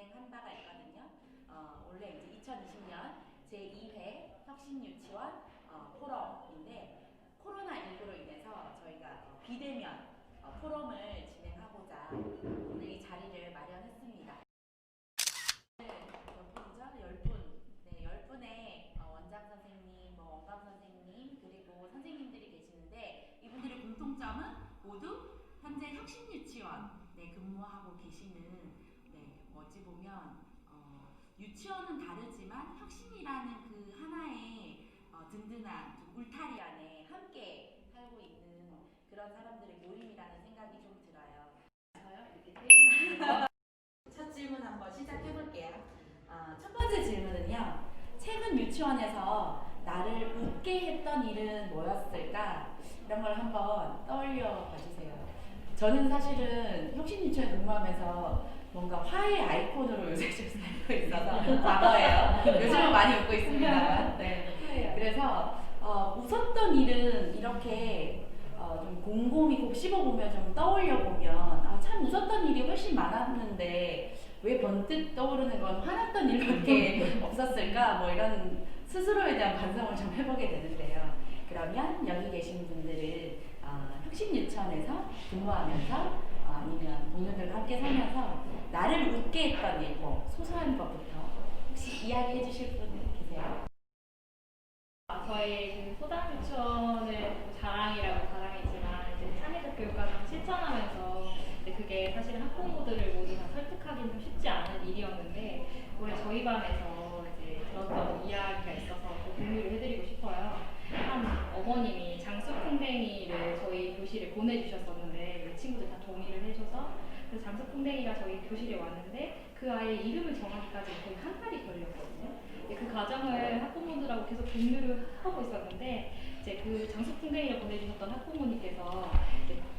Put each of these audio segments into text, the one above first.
진행한 바가 있거든요. 원래 이제 2020년 제2회 혁신유치원 포럼인데 코로나19로 인해서 저희가 비대면 포럼을 진행하고자 오늘 이 자리를 마련했습니다. 몇 분이죠? 10분. 네, 10분의 원장 선생님, 원감 선생님, 그리고 선생님들이 계시는데 이분들의 공통점은 모두 현재 혁신유치원 근무하고 계시는 어찌 보면 유치원은 다르지만 혁신이라는 그 하나의 든든한 좀 울타리 안에 함께 살고 있는 그런 사람들의 모임이라는 생각이 좀 들어요. 첫 질문 한번 시작해 볼게요. 첫 번째 질문은요. 최근 유치원에서 나를 웃게 했던 일은 뭐였을까? 이런 걸 한번 떠올려 봐주세요. 저는 사실은 혁신유치원 근무하면서 뭔가 화해 아이콘으로 요새 좀 살고 있어서 과거예요. 요즘은 많이 웃고 있습니다. 네. 그래서 웃었던 일은 이렇게 좀 곰곰이 곱씹어보면 좀 떠올려보면 참 웃었던 일이 훨씬 많았는데 왜 번뜩 떠오르는 건 화났던 일밖에 없었을까? 뭐 이런 스스로에 대한 반성을 좀 해보게 되는데요. 그러면 여기 계신 분들은 혁신유치원에서 근무하면서 아니면 동료들과 함께 살면서 나를 웃게 했던 일, 소소한 것부터 혹시 이야기해 주실 분 계세요? 저희 소담유치원을 자랑이라고 자랑이지만 이제 창의적 교육과정 실천하면서 그게 사실 학부모들을 모두 다 설득하기는 좀 쉽지 않은 일이었는데 올해 저희 반에서 이제 들었던 이야기가 있어서 공유를 해드리고 싶어요. 한 어머님이 장수풍뎅이를 저희 교실에 보내주셨었는데 친구들 다 동의를 해줘서 그 장수풍뎅이가 저희 교실에 왔는데 그 아이의 이름을 정하기까지 거의 한 달이 걸렸거든요. 그 과정을 학부모들하고 계속 공유를 하고 있었는데 이제 그 장수풍뎅이를 보내주셨던 학부모님께서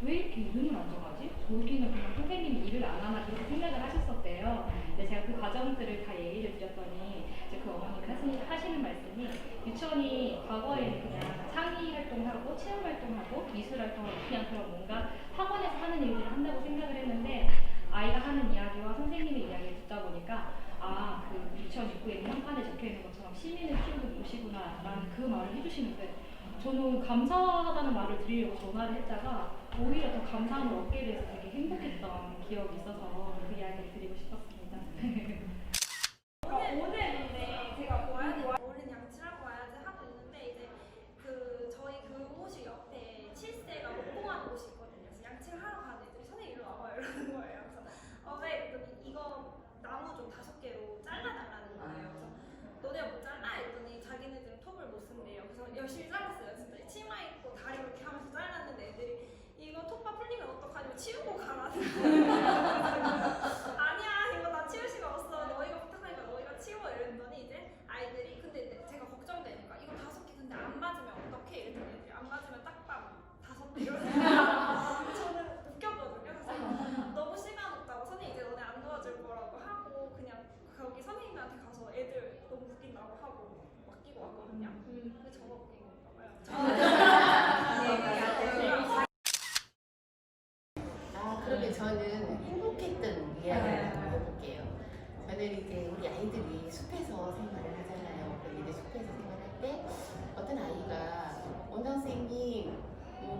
왜 이렇게 이름을 안 정하지? 우리는 그냥 선생님이 일을 안 하나 그렇게 생각을 하셨었대요. 근데 제가 그 과정들을 다 얘기를 드렸더니 이제 그 어머니가 하시는 말씀이 유치원이 과거에는 그냥 창의 활동하고 체험 활동하고 미술 활동하고 그냥 그런 뭔가 학원에서 하는 일들을 한다고 생각을 했는데 아이가 하는 이야기와 선생님의 이야기를 듣다 보니까 그 유치원 입구에 현판에 적혀있는 것처럼 시민을 키우는 곳이구나 라는 그 말을 해주시는데 저는 감사하다는 말을 드리려고 전화를 했다가 오히려 더 감사함을 얻게 돼서 되게 행복했던 기억이 있어서 그 이야기를 드리고 싶었습니다. 오늘인데 제가 원래는 양치하고 와야지 하고 있는데 이제 저희 교무실 옆에 7세가 목공하는 곳이 있거든요. 그래서 양치를 하러 가는 애들이 선생님 이리 와봐요 이러는 거예요. 그래서 왜? 그랬더니 이거 나무 좀 5개로 잘라달라는 거예요. 그래서 너네가 못 잘라? 했더니 자기네들은 톱을 못 쓴대요. 그래서 열심히 잘랐어요. 진짜 치마 입고 다리 이렇게 하면서 잘랐는데 애들이 이거 톱밥 풀리면 어떡하냐고 치우고 가라는 거예요. 아니야 이거 나 치울 시간 없어. 너희가 부탁하니까 너희가 치워 이랬더니 이제 아이들이 근데 제가 걱정되니까 이거 5개 근데 안 맞으면 어떡해? 이랬더니 애들이 안 맞으면 딱밤 5개 이러니까 저는 웃겼거든요. 그래서 너무 시간 없다고 선생님 이제 너네 안 도와줄 거라고 하고 그냥 거기 선생님한테 가서 애들 너무 웃긴다고 하고 맡기고 왔거든요. 근데 저가 웃긴 건가 봐요. 그러면 저는 행복했던 이야기를 한번 해볼게요. 저는 이제 우리 아이들이 숲에서 생활을 하잖아요. 근데 이제 숲에서 생활할 때 어떤 아이가 원장 선생님,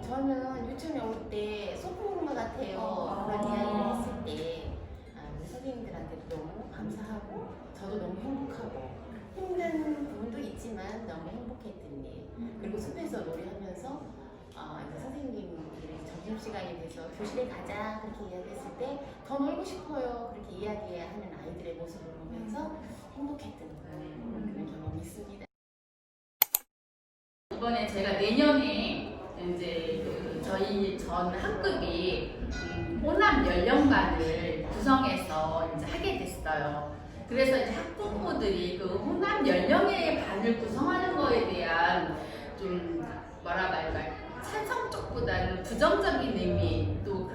저는 유치원에 올 때 소풍 같아요. 그런 이야기를 했을 때 우리 선생님들한테도 너무 감사하고 저도 너무 행복하고 힘든 부분도 있지만 너무 행복했던 일. 그리고 숲에서 놀이하면서 이제 선생님들이 점심시간이 돼서 교실에 가자 그렇게 이야기했을 때 더 놀고 싶어요 그렇게 이야기하는 아이들의 모습을 보면서 행복했던 그런 경험이 있습니다. 이번에 제가 내년에 이제 저희 전 학급이 호남 연령반을 구성해서 이제 하게 됐어요. 그래서 이제 학부모들이 그 호남 연령의 반을 구성하는 거에 대한 좀 뭐라 말까 찬성 쪽보다는 부정적인 의미 또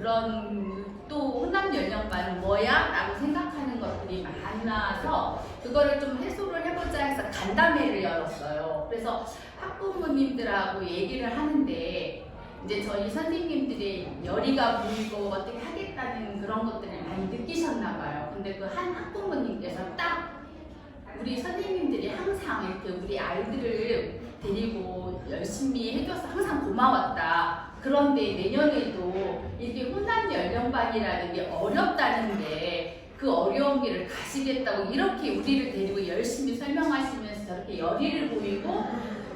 호남 연령반은 뭐야? 라고 생각하는 것들이 많아서 그거를 좀 해소를 해보자 해서 간담회를 열었어요. 그래서 학부모님들하고 얘기를 하는데 이제 저희 선생님들이 열의가 보이고 어떻게 하겠다는 그런 것들을 많이 느끼셨나 봐요. 근데 그 한 학부모님께서 딱 우리 선생님들이 항상 이렇게 우리 아이들을 데리고 열심히 해줘서 항상 고마웠다. 그런데 내년에도 이렇게 호남 연령반이라는 게 어렵다는데 그 어려운 길을 가시겠다고 이렇게 우리를 데리고 열심히 설명하시면서 저렇게 열의를 보이고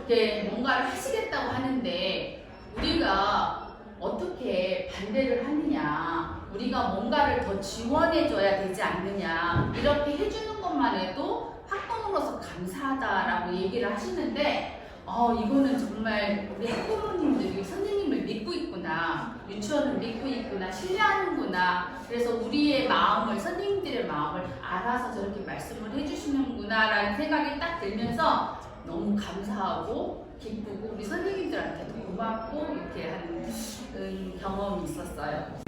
이렇게 뭔가를 하시겠다고 하는데 우리가 어떻게 반대를 하느냐, 우리가 뭔가를 더 지원해줘야 되지 않느냐, 이렇게 해주는 것만 해도 학부모로서 감사하다라고 얘기를 하시는데 이거는 정말 우리 학부모님들이 선생님을 믿고 있구나, 유치원을 믿고 있구나, 신뢰하는구나, 그래서 우리의 마음을, 선생님들의 마음을 알아서 저렇게 말씀을 해주시는구나 라는 생각이 딱 들면서 너무 감사하고 기쁘고 우리 선생님들한테도 고맙고 이렇게 하는 경험이 있었어요.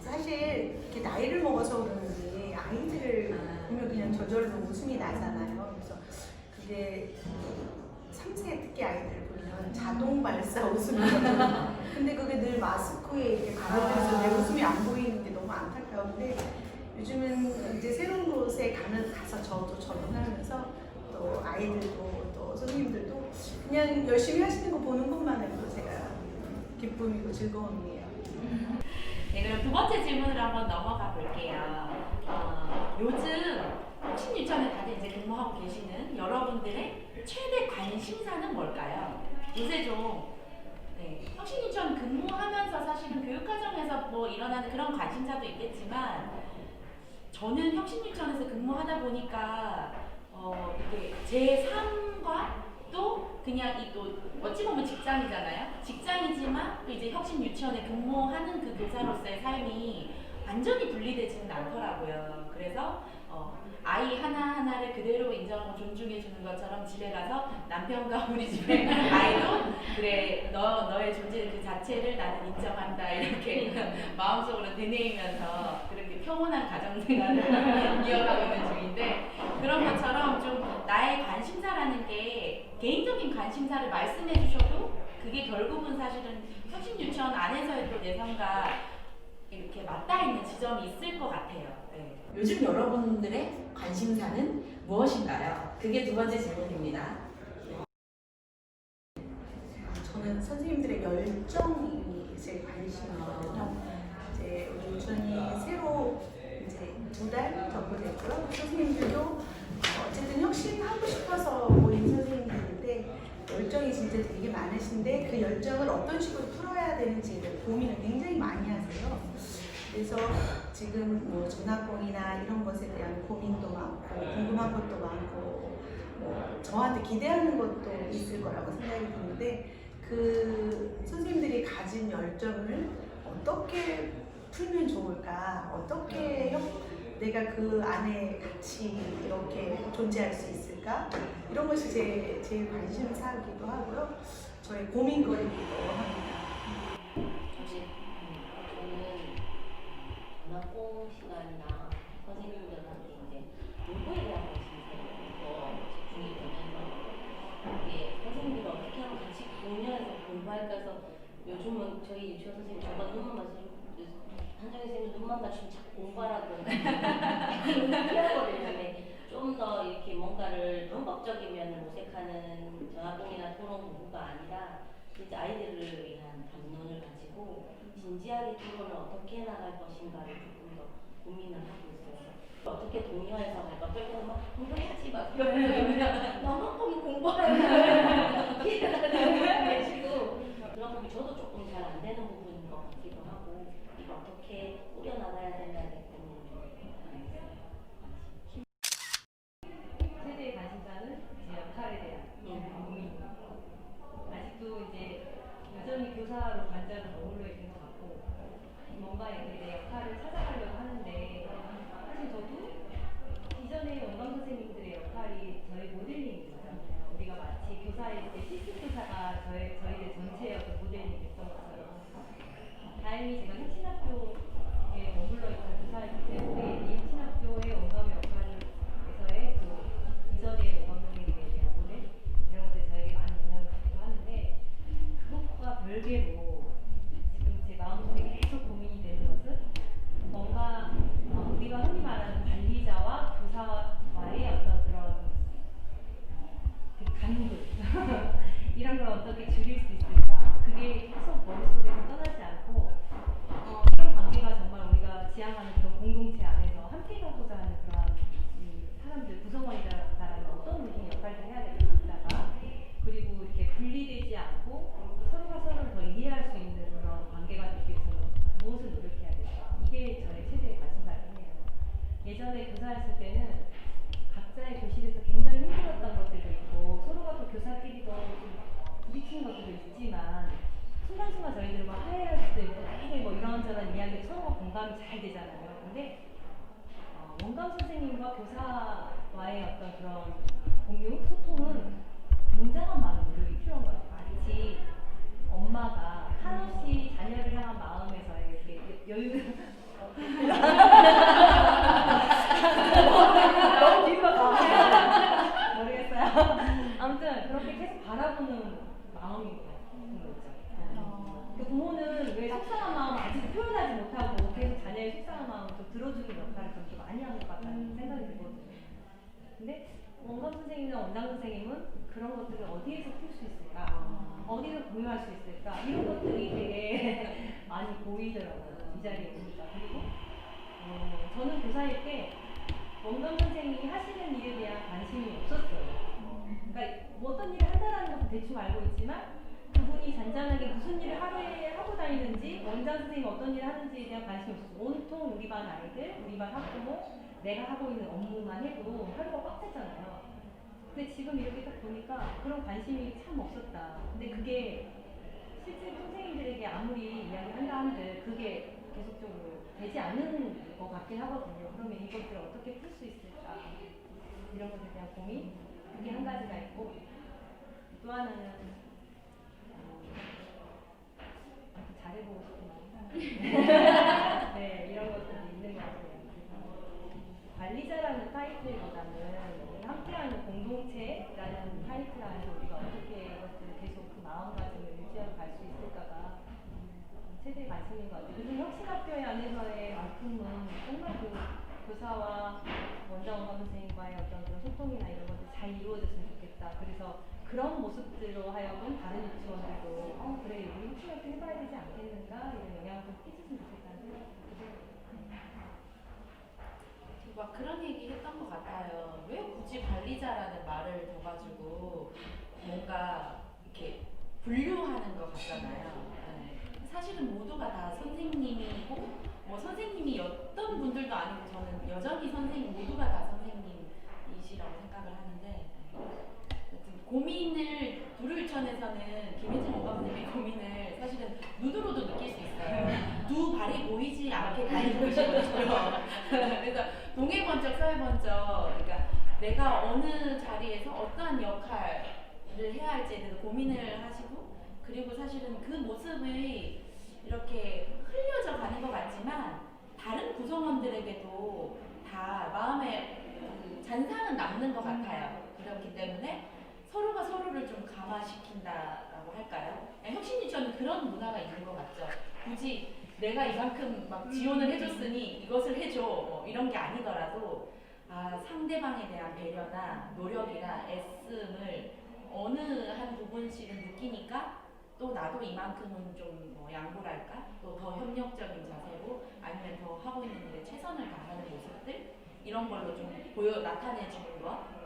사실 이렇게 나이를 먹어서 그런지 아이들을 보면 그냥 저절로 웃음이 나잖아요. 그래서 그게 3세 특히 아이들 보면 자동 발사 웃음이거든요. 근데 그게 늘 마스크에 이렇게 가려져서 내 웃음이 안 보이는 게 너무 안타까운데 요즘은 이제 새로운 곳에 가서 저도 적응하면서 또 아이들도 또 선생님들도 그냥 열심히 하시는 거 보는 것만으로도 제가 기쁨이고 즐거움이에요. 네, 그럼 두 번째 질문으로 한번 넘어가 볼게요. 요즘 혁신유치원에 다들 이제 근무하고 계시는 여러분들의 최대 관심사는 뭘까요? 요새 좀 혁신유치원 근무하면서 사실은 교육과정에서 뭐 일어나는 그런 관심사도 있겠지만 저는 혁신유치원에서 근무하다 보니까 이게 제 삶과 또 그냥 이 또 어찌 보면 직장이잖아요. 직장이지만 또 이제 혁신유치원에 근무하는 그 교사로서의 삶이 완전히 분리되지는 않더라고요. 그래서 아이 하나하나를 그대로 인정하고 존중해 주는 것처럼 집에 가서 남편과 우리 집에 아이도 그래 너의 존재 그 자체를 나는 인정한다 이렇게 마음속으로 되뇌이면서 그렇게 평온한 가정생활을 이어가고 있는 중인데 그런 것처럼 좀 나의 관심사라는 게 개인적인 관심사를 말씀해 주셔도 그게 결국은 사실은 혁신유치원 안에서의 또 내 삶과 이렇게 맞닿아 있는 지점이 있을 것 같아요. 네. 요즘 여러분들의 관심사는 무엇인가요? 그게 두 번째 질문입니다. 저는 선생님들의 열정이 제 관심이거든요. 이제 우리 유치원이 새로 이제 2달 정도 됐고요. 선생님들도 어쨌든 혁신하고 싶어서 모인 선생님들인데 열정이 진짜 되게 많으신데 그 열정을 어떤 식으로 풀어야 되는지에 대해 고민을 굉장히 많이 하세요. 그래서 지금 뭐 전학공이나 이런 것에 대한 고민도 많고 궁금한 것도 많고 뭐 저한테 기대하는 것도 있을 거라고 생각이 드는데 그 선생님들이 가진 열정을 어떻게 풀면 좋을까? 어떻게 내가 그 안에 같이 이렇게 존재할 수 있을까? 이런 것이 제 관심사이기도 하고요. 저의 고민거리이기도 합니다. 저는 전학공 시간이나 선생님들한테 이제 공부에 대한 관심사에 더 집중이 되면서 이게 선생님들 어떻게 하면 같이 공유해서 공부할까 해서 요즘은 저희 유치원 선생님 저만 눈만 맞으면 한정희 선생님 눈만 맞추면 자꾸 공부하라고 피하거든요. 좀 더 이렇게 뭔가를 문법적이면 모색하는 전학공이나 토론 공부가 아니라 진짜 아이들을 위한 담론을 가지고 진지하게 토론을 어떻게 나갈 것인가를 조금 더 고민을 하고 있어요. 어떻게 동의해서 갈까? 어떨 때는 막 공부하지 마. 그러면 너무 공부하라고 계시고 그런 부분이 저도 조금 잘 안 되는 부분인 것 같기도 하고 이거 어떻게 꾸려나가야 된다는 고민을 최대의 관심사는 제 역할에 대한 고민입니다. 아직도 이제 여전히 교사로 관자로 머물러 있는 것 같고 뭔가 내 역할을 찾아가려고 하는데 사실 저도 이전에 원광 선생님들의 역할이 저희 모델링이잖아요. 우리가 마치 교사일 때 실습 교사가 저희들 전체의 어떤 모델링이 됐던 것처럼 다행히 제가 혁신학교에 머물러 있던 교사이기 때문에 이 혁신학교의 원광의 역할에서의 그 이전의 원광 선생님에 대한 모델 이런 것들이 저에게 많은 영향을 주기도 하는데 그것과 별개로 지금 제 마음속에 계속 고민이 되는 것은 뭔가 당근 이런 걸 어떻게 줄일 수 있을까? 그게 계속 머릿속에서 떠나지 않고 이런 관계가 정말 우리가 지향하는 그런 공동체 안에서 함께 가고자 하는 그런 사람들 구성원이다라는 어떤 느낌의 역할을 해야 될까 각자가 그리고 이렇게 분리되지 않고 서로가 서로를 더 이해할 수 있는 그런 관계가 되기 위해서는 무엇을 노력해야 될까? 이게 저의 최대의 관심사이네요. 예전에 교사했을 때는 각자의 교실에서 굉장히 힘들었던 것들도 있고 서로가 또 교사끼리도 좀 부딪히는 것들도 있지만 순간순간 저희들은 막 화해할 수도 있고 되게 뭐 이런저런 이야기에 서로가 공감이 잘 되잖아요. 근데 원감 선생님과 교사와의 어떤 그런 공유, 소통은 굉장한 많은 노력이 필요한 것 같아요. 마치 엄마가 한없이 자녀를 향한 마음에서의 여유 너무 비유가 강해. 모르겠어요. 아무튼 그렇게 계속 바라보는 마음인 거죠. 그 부모는 왜 속상한 마음을 아직 표현하지 못하고 계속 자녀의 속상한 마음을 좀 들어주는 역할을 좀 많이 하는 것 같다는 생각이 들거든요. 근데 원감 선생님이나 원장 선생님은 그런 것들을 어디에서 풀 수 있을까? 어디서 공유할 수 있을까? 이런 것들이 되게 많이 보이더라고요. 이 자리에 보니까. 그리고 저는 교사일 때 원감 선생님이 하시는 일에 대한 관심이 없었어요. 그러니까 뭐 어떤 일을 한다는 것은 대충 알고 있지만 그분이 잔잔하게 무슨 일을 하루에 하고 다니는지 원장 선생님이 어떤 일을 하는지에 대한 관심이 없었어요. 온통 우리 반 아이들, 우리 반 학부모, 내가 하고 있는 업무만 해도 하루가 꽉 찼잖아요. 근데 지금 이렇게 딱 보니까 그런 관심이 참 없었다. 근데 그게 실제 선생님들에게 아무리 이야기한다 한들 그게 계속적으로 되지 않는 것 같긴 하거든요. 그러면 이것들을 어떻게 풀 수 있을까? 이런 것에 대한 고민? 그게 한 가지가 있고 또 하나는 잘해보고 싶은 마음. 네, 이런 것들이 있는 것 같아요. 관리자라는 타이틀보다는 함께하는 공동체라는 타이틀 안에서 우리가 어떻게 이것들을 계속 그 마음가짐을 유지하고 갈 수 있을까가 최대의 관심인 것 같아요. 그리고 혁신학교의 안에서의 만큼은 정말 그 교사와 원장 선생님과의 어떤 그런 소통이나 이런 것들이 잘 이루어졌으면 좋겠다. 그래서 그런 모습들로 하여금 다른 유치원들도 그래 우리 혁신학교 해봐야 되지 않겠는가 이런 영향을 좀 끼쳤으면 좋겠다는 생각이 막 그런 얘기 했던 것 같아요. 왜 굳이 관리자라는 말을 둬가지고 뭔가 이렇게 분류하는 것 같잖아요. 네. 사실은 모두가 다 선생님이고 뭐 선생님이 어떤 분들도 아니고 저는 여전히 선생님 모두가 다 선생님이시라고 생각을 하는데 고민을 두루일천에서는 김혜진 원감 선생님의 고민을 사실은 눈으로도 느낄 수 있어요. 두 발이 보이지 않게 다니고 계시거든요. 그래서 동해 번쩍 서해 번쩍 그러니까 내가 어느 자리에서 어떠한 역할을 해야 할지에 대해서 고민을 하시고 그리고 사실은 그 모습이 이렇게 흘려져 가는 것 같지만 다른 구성원들에게도 다 마음에 잔상은 남는 것 같아요. 그렇기 때문에 서로가 서로를 좀 감화시킨다라고 할까요? 혁신유치원은 그런 문화가 있는 것 같죠. 굳이 내가 이만큼 막 지원을 해줬으니 이것을 해줘 뭐 이런 게 아니더라도 상대방에 대한 배려나 노력이나 애씀을 어느 한 부분씩은 느끼니까 또 나도 이만큼은 좀뭐 양보랄까? 또 더 협력적인 자세로 아니면 더 하고 있는 일에 최선을 다하는 모습들 이런 걸로 좀 나타내주는 것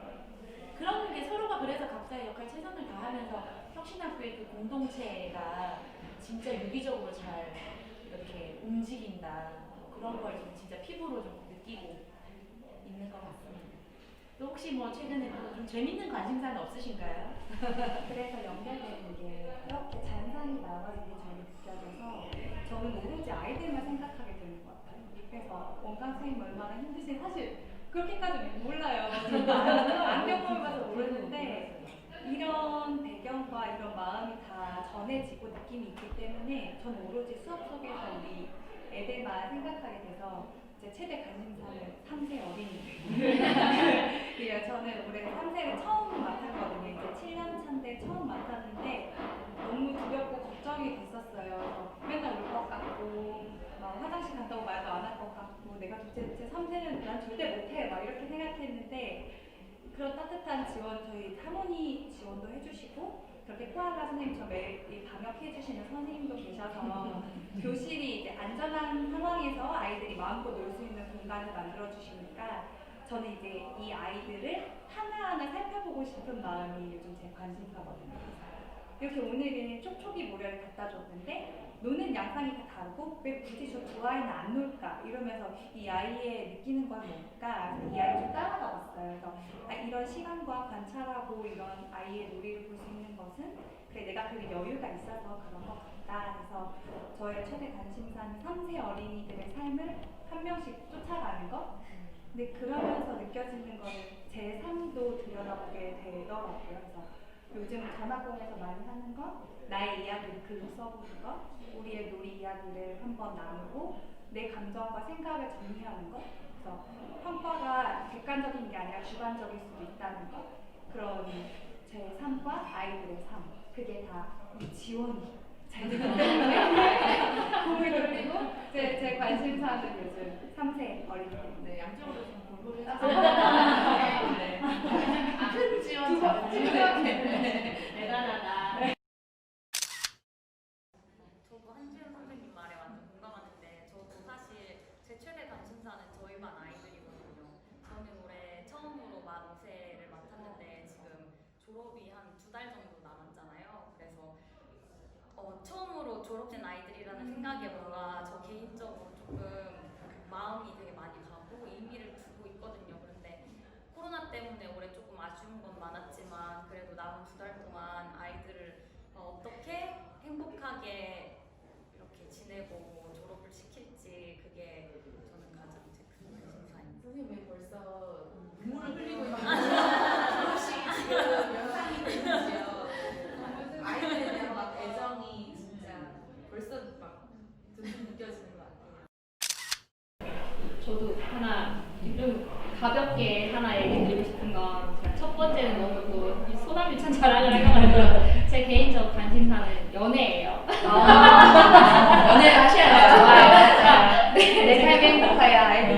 그런 게 서로가 그래서 각자의 역할 최선을 다하면서 혁신학교의 그 공동체가 진짜 유기적으로 잘 이렇게 움직인다 그런 걸 좀 진짜 피부로 좀 느끼고 있는 것 같습니다. 또 혹시 뭐 최근에 좀 재밌는 관심사는 없으신가요? 그래서 연결되는 게 이렇게 잔상이 나와서 저는 느껴져서 저는 오로지 아이들만 생각하게 되는 것 같아요. 그래서 원감 선생님 얼마나 힘드신지 사실 그렇게까지는 몰라요. 저도 안 겪어봐서 모르는데 이런 배경과 이런 마음이 다 전해지고 느낌이 있기 때문에 저는 오로지 수업 속에서 우리 애들만 생각하게 돼서 제 최대 관심사는 3세 어린이. 그래요. 저는 올해 3세를 처음 맡았거든요. 이제 7년 차인데 처음 맡았는데 너무 두렵고 걱정이 됐었어요. 맨날 울 것 같고 막 화장실 간다고 말도 안 할 것 같고 내가 도대체 3세는 난 절대 못해 막 이렇게 생각했는데 그런 따뜻한 지원 저희 하모니 지원 그렇게 코알라 선생님처럼 매일 방역해주시는 선생님도 계셔서 교실이 이제 안전한 상황에서 아이들이 마음껏 놀 수 있는 공간을 만들어주시니까 저는 이제 이 아이들을 하나하나 살펴보고 싶은 마음이 요즘 제 관심사거든요. 이렇게 오늘은 촉촉이 모래를 갖다 줬는데 노는 양상이 다 다르고 왜 굳이 저 두 아이는 안 놀까 이러면서 이 아이의 느끼는 건 뭘까 이 아이를 좀 따라가 봤어요. 그래서 이런 시간과 관찰하고 이런 아이의 놀이를 볼 수 있는 것은 그래 내가 그게 여유가 있어서 그런 것 같다. 그래서 저의 최대 관심사는 3세 어린이들의 삶을 한 명씩 쫓아가는 것. 근데 그러면서 느껴지는 거는 제 삶도 들여다보게 되더라고요. 그래서 요즘 전학공에서 많이 하는 건 나의 이야기를 글로 써보는 것, 우리의 놀이 이야기를 한번 나누고 내 감정과 생각을 정리하는 것. 그래서 평가가 객관적인 게 아니라 주관적일 수도 있다는 것. 그런 제 삶과 아이들의 삶. 그게 다 우리 지원이 잘 되기 때문에 공을 돌리고 제 관심사는 요즘 3세 어린이들. 네, 양쪽으로 좀 골고루 해서 네. 큰 지원, 작은 지원. 대단하다. 저도 한지은 선생님 말에 완전 공감하는데 저도 사실 제 최대 관심사는 저희 반 아이들이거든요. 저는 올해 처음으로 만 5세를 맡았는데 지금 졸업이 한 2달 정도 남았잖아요. 그래서 처음으로 졸업된 아이들이라는 생각에 뭔가 저 개인적으로 조금 마음이 되게 많이 가고 의미를 두고 있거든요. 그런데 코로나 때문에 올해 조금 아쉬운 건 많았지만 그래도 남은 2달 동안 아이들을 어떻게 행복하게 이렇게 지내고 졸업을 시킬지 그게 저는 가장 제 큰 관심사입니다. 선생님 왜 벌써 눈물을 흘리고 있는 졸업식이 지금 영상이 되는지요. 아이들에 대한 막 애정이 진짜 벌써 막 느껴지는 것 같아요. 저도 하나 좀 가볍게 하나 얘기 드리고 싶은 건 제가 첫 번째는 너무 또 소남유찬 자랑을 할 것 같아요. 제 개인적 관심사는 연애예요. 연애를 하셔야 돼요. 내 삶이 행복해야 아이들.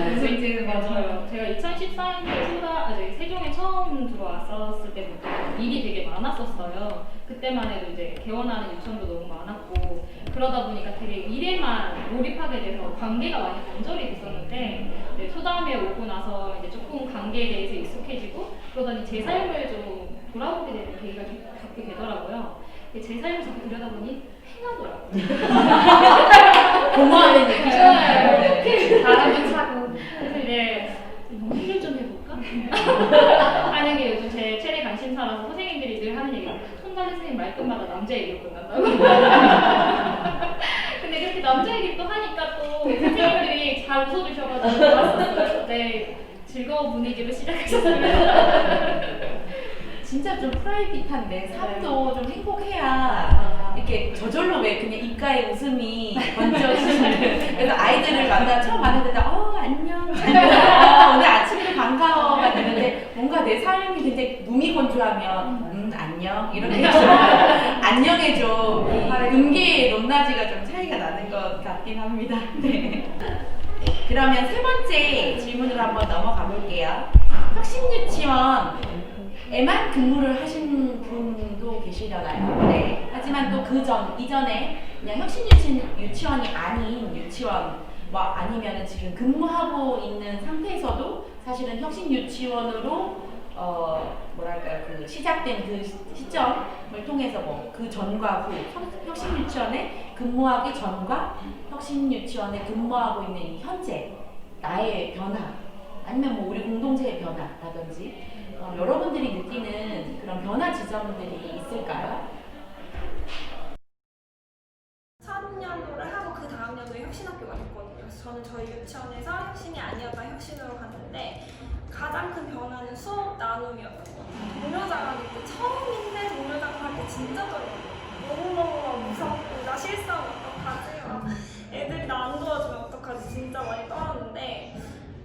그래서 이제 맞아요. 제가 2014년도에 세종에 처음 들어왔었을 때부터 일이 되게 많았었어요. 그때만 해도 이제 개원하는 유치원도 너무 많았고 그러다 보니까 되게 일에만 몰입하게 돼서 관계가 많이 단절이 됐었는데 소담에 오고 나서 이제 조금 관계에 대해서 익숙해지고 그러더니 제 삶을 좀 돌아보게 되는 계기가 좀 갖게 되더라고요. 제 삶을 자꾸 들여다보니 행하더라고요. 고마워하는 얘기죠. 이렇게 바람도 차고 그래서 이제 일을 좀 해볼까? 하는 게 요즘 제 최대 관심사라서 선생님들이 늘 하는 얘기가 손담 선생님 말끝마다 남자 얘기로 끝난다고. 근데 그렇게 남자 얘기 또 하니까 또 선생님들이 잘 웃어주셔가지고 좋았었어요. 네, 즐거운 분위기로 시작하셨습니다. 진짜 좀 프라이빗한 내 삶도 좀 행복해야 이렇게 저절로 왜 그냥 입가에 웃음이 번져지는. 그래서 아이들을 처음 만났는데 안녕 오늘 아침에 반가워가 되는데 뭔가 내 삶이 굉장히 눈이 건조하면 안녕 이렇게 안녕에 좀 음계의 높낮이가 좀 차이가 나는 것 같긴 합니다. 네. 그러면 세 번째 질문으로 한번 넘어가 볼게요. 혁신유치원에만 근무를 하신 분도 계시려나요? 네. 하지만 또 이전에 그냥 혁신유치원이 아닌 유치원 아니면은 지금 근무하고 있는 상태에서도 사실은 혁신유치원으로 그 시작된 그 시점을 통해서 그 전과 후 혁신유치원에 근무하기 전과 혁신유치원에 근무하고 있는 이 현재 나의 변화 아니면 우리 공동체의 변화라든지 여러분들이 느끼는 그런 변화 지점들이 있을까요? 3년도를 하고 그 다음 년도에 혁신학교가 됐거든요. 그래서 저는 저희 유치원에서 혁신이 아니었다 혁신으로 갔는데 가장 큰 변화는 수업 나눔이었던 것 같아요. 동료자랑 할 때 처음인데 동료자랑 할 때 진짜 떨렸어요. 너무너무 무섭고 나 실수하면 어떡하지? 애들이 나 안 도와주면 어떡하지? 진짜 많이 떨었는데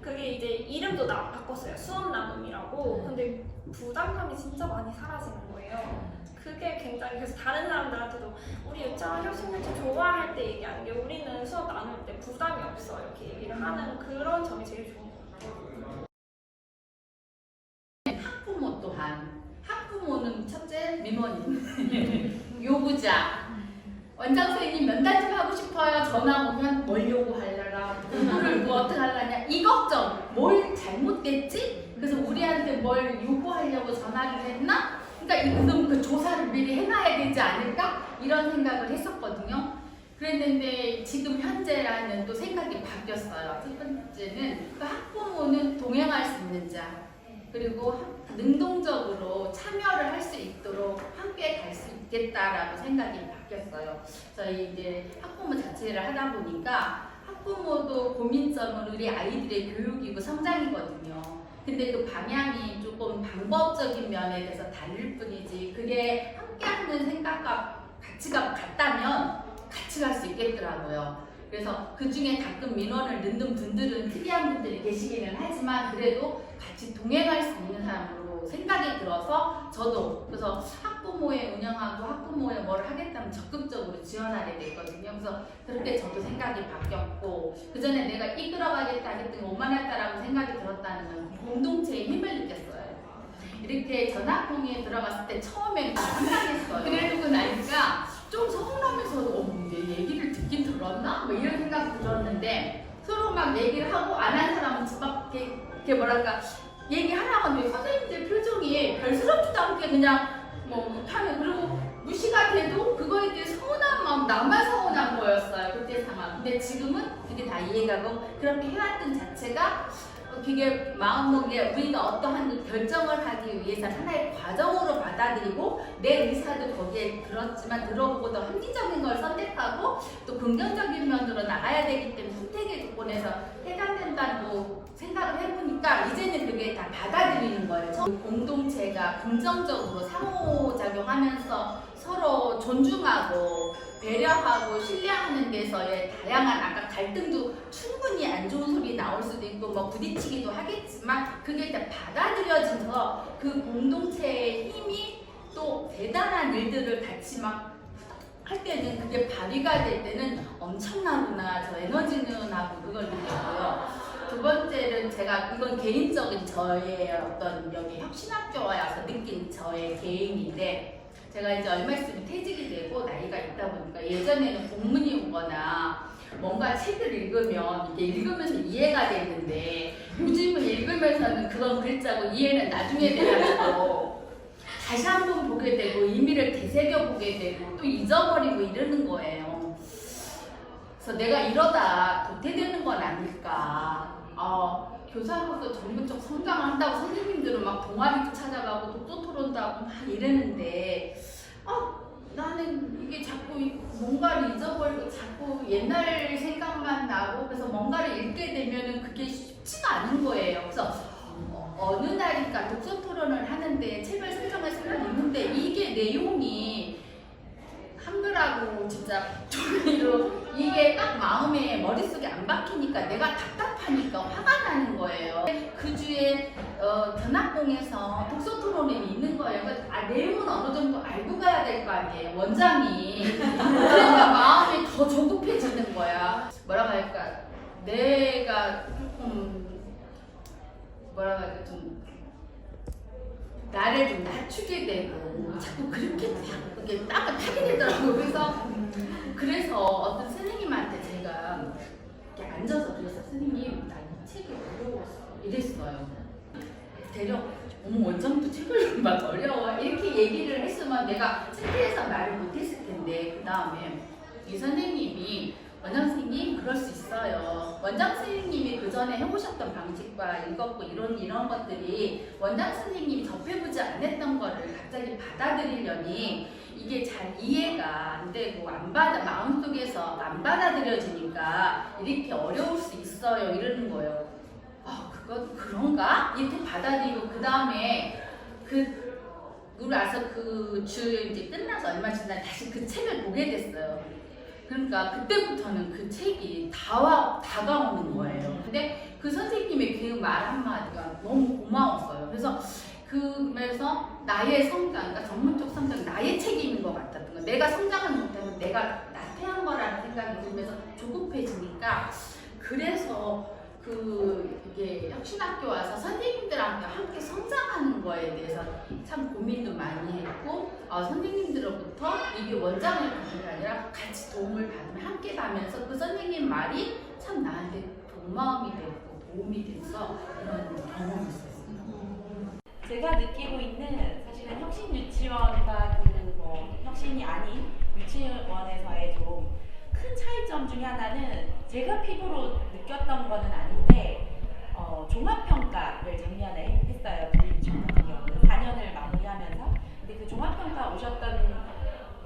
그게 이제 이름도 바꿨어요. 수업 나눔이라고. 근데 부담감이 진짜 많이 사라지는 거예요. 그게 굉장히 그래서 다른 사람들한테도 우리 유치원 혁신유치 좋아할 때 얘기하는 게 우리는 수업 나눌 때 부담이 없어 이렇게 얘기를 하는 그런 점이 제일 좋은 것 같아요. 학부모 또한 학부모는 학부모 첫째 민원인 요구자 원장 선생님 면담 좀 하고 싶어요. 전화 오면 뭘 요구하려라, 공부를 뭐 어떻게 하려냐 이 걱정. 뭘 잘못됐지? 그래서 우리한테 뭘 요구하려고 전화를 했나? 그러니까 그럼 그 조사를 미리 해놔야 되지 않을까? 이런 생각을 했었거든요. 그랬는데 지금 현재라는 또 생각이 바뀌었어요. 첫 번째는 그 학부모는 동행할 수 있는 자, 그리고 능동적으로 참여를 할 수 있도록 함께 갈 수 있겠다라고 생각이 바뀌었어요. 저희 이제 학부모 자체를 하다 보니까 학부모도 고민점은 우리 아이들의 교육이고 성장이거든요. 근데 그 방향이 조금 방법적인 면에 대해서 다를 뿐이지 그게 함께하는 생각과 가치가 같다면 같이 갈 수 있겠더라고요. 그래서 그 중에 가끔 민원을 넣는 분들은 특이한 분들이 계시기는 하지만 그래도 같이 동행할 수 있는 사람으로 생각이 들어서 저도 그래서 학부모에 운영하고 학부모에 뭘 하겠다면 적극적으로 지원하게 됐거든요. 그래서 그렇게 저도 생각이 바뀌었고 그 전에 내가 이끌어가겠다 하겠더니 오만했다라고 생각이 들었다는 건 공동체의 힘을 느꼈어요. 이렇게 전학봉에 들어갔을 때 처음에는 황당했어요. 그러고 나니까 좀 서운하면서도 내 얘기를 듣긴 들었나? 뭐 이런 생각 들었는데 서로 막 얘기를 하고 안 한 사람은 막 이렇게 뭐랄까 얘기하라고 하는데 선생님들 표정이 별스럽지도 않게 그냥 뭐 못하는 그리고 무시가 돼도 그거에 대해 서운한 마음 나만 서운한 거였어요. 그때 상황. 근데 지금은 그게 다 이해가고 그렇게 해왔던 자체가 그게 마음먹기에 우리가 어떠한 그 결정을 하기 위해서 하나의 과정으로 받아들이고 내 의사도 거기에 들었지만 들어보고 더 합리적인 걸 선택하고 또 긍정적인 면으로 나가야 되기 때문에 선택의 조건에서 해당된다고 생각을 해보니까 이제는 그게 다 받아들이는 거예요. 공동체가 긍정적으로 상호작용하면서 서로 존중하고 배려하고 신뢰하는 데서의 다양한 아까 갈등도 충분히 안 좋은 소리 나올 수도 있고 뭐 부딪히기도 하겠지만 그게 다 받아들여져서 그 공동체의 힘이 또 대단한 일들을 같이 막 할 때는 그게 발휘가 될 때는 엄청나구나 저 에너지는 하고 그걸 느꼈고요. 두 번째는 제가 이건 개인적인 저의 어떤 여기 혁신학교에 와서 느낀 저의 개인인데 제가 이제 얼마 있으면 퇴직이 되고 나이가 있다 보니까 예전에는 공문이 오거나 뭔가 책을 읽으면 이게 읽으면서 이해가 되는데 요즘은 읽으면서는 그건 글자고 이해는 나중에 돼가지고 다시 한번 보게 되고 의미를 되새겨 보게 되고 또 잊어버리고 이러는 거예요. 그래서 내가 이러다 도태되는 건 아닐까. 교사로서 전문적 성장을 한다고 선생님들은 막 동아리도 찾아가고 독서 토론도 하고 막 이러는데 나는 이게 자꾸 뭔가를 잊어버리고 자꾸 옛날 생각만 나고 그래서 뭔가를 읽게 되면은 그게 쉽지가 않은 거예요. 그래서 어느 날인가 독서 토론을 하는데 책을 선정해서 읽는데 이게 내용이 한글하고 진짜 종이로 이게 딱 마음에 머릿속에 안 박히니까 내가 답답하니까 화가 나는 거예요. 그 주에 견학봉에서 독서 토론이 있는 거예요. 내용은 어느 정도 알고 가야 될 거 아니에요. 원장이. 그러니까 마음이 더 조급해지는 거야. 뭐라고 할까? 내가 조금 뭐라고 할까 좀 나를 좀 낮추게 되고 자꾸 그렇게 그게 땅을 타게 되더라고요. 그래서 어떤 선생님한테 제가 이렇게 앉아서 그래서 선생님 나 이 책이 어려웠어 이랬어요. 대략 어머 원장도 책을 막 어려워 이렇게 얘기를 했으면 내가 창피해서 말을 못했을 텐데 그 다음에 이 선생님이 원장 선생님 그럴 수 있어요. 원장 선생님이 그 전에 해보셨던 방식과 읽었고 이런 것들이 원장 선생님이 접해보지 않았던 거를 갑자기 받아들이려니 이게 잘 이해가 안 되고 마음속에서 안 받아들여지니까 이렇게 어려울 수 있어요 이러는 거예요. 그건 그런가? 이렇게 받아들이고 그 다음에 우리 와서 그 주 이제 끝나서 얼마 지나 다시 그 책을 보게 됐어요. 그러니까 그때부터는 그 책이 다가오는 거예요. 근데 그 선생님의 그 말 한마디가 너무 고마웠어요. 그래서 나의 성장, 그러니까 전문적 성장, 나의 책임인 것 같았던 거예요. 내가 성장을 못하면 내가 나태한 거라는 생각이 들면서 조급해지니까 그래서 이게 혁신학교 와서 선생님들하고 함께 성장하는 거에 대해서 참 고민도 많이 했고 선생님들로부터 이게 원장을 가는 게 아니라 같이 도움을 받으면 함께 가면서 그 선생님 말이 참 나한테 도움이 됐고 도움이 돼서 이런 경험이 있었어요. 제가 느끼고 있는 사실은 혁신 유치원과 혁신이 아닌 유치원에서의 좀 큰 차이점 중에 하나는 제가 피부로 느꼈던 거는 아닌데 종합평가를 작년에 했어요. 우리 유치원 같은 경우는 4년을 마무리하면서. 근데 그 종합평가 오셨던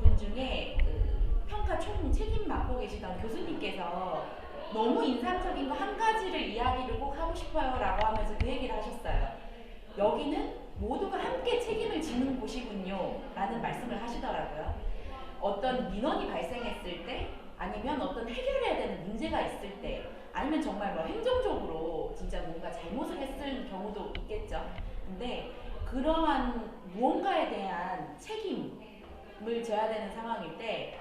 분 중에 그 평가 총 책임 맡고 계시던 교수님께서 너무 인상적인 거 한 가지를 이야기를 꼭 하고 싶어요 라고 하면서 그 얘기를 하셨어요. 여기는 모두가 함께 책임을 지는 곳이군요 라는 말씀을 하시더라고요. 어떤 민원이 발생했을 때 아니면 어떤 해결해야 되는 문제가 있을 때 아니면 정말 행정적으로 진짜 뭔가 잘못을 했을 경우도 있겠죠. 근데 그러한 무언가에 대한 책임을 져야 되는 상황일 때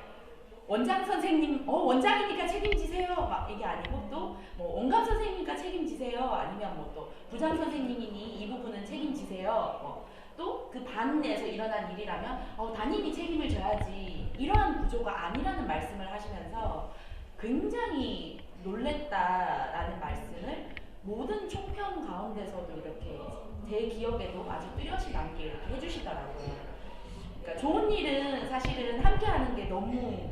원장 선생님, 원장이니까 책임지세요 막 이게 아니고 또 원감 선생님이니까 책임지세요 아니면 또 부장 선생님이니 이 부분은 책임지세요 또 그 반에서 일어난 일이라면 담임이 책임을 져야지 이러한 구조가 아니라는 말씀을 하시면서 굉장히 놀랬다라는 말씀을 모든 총평 가운데서도 이렇게 제 기억에도 아주 뚜렷이 남게 이렇게 해주시더라고요. 그러니까 좋은 일은 사실은 함께 하는 게 너무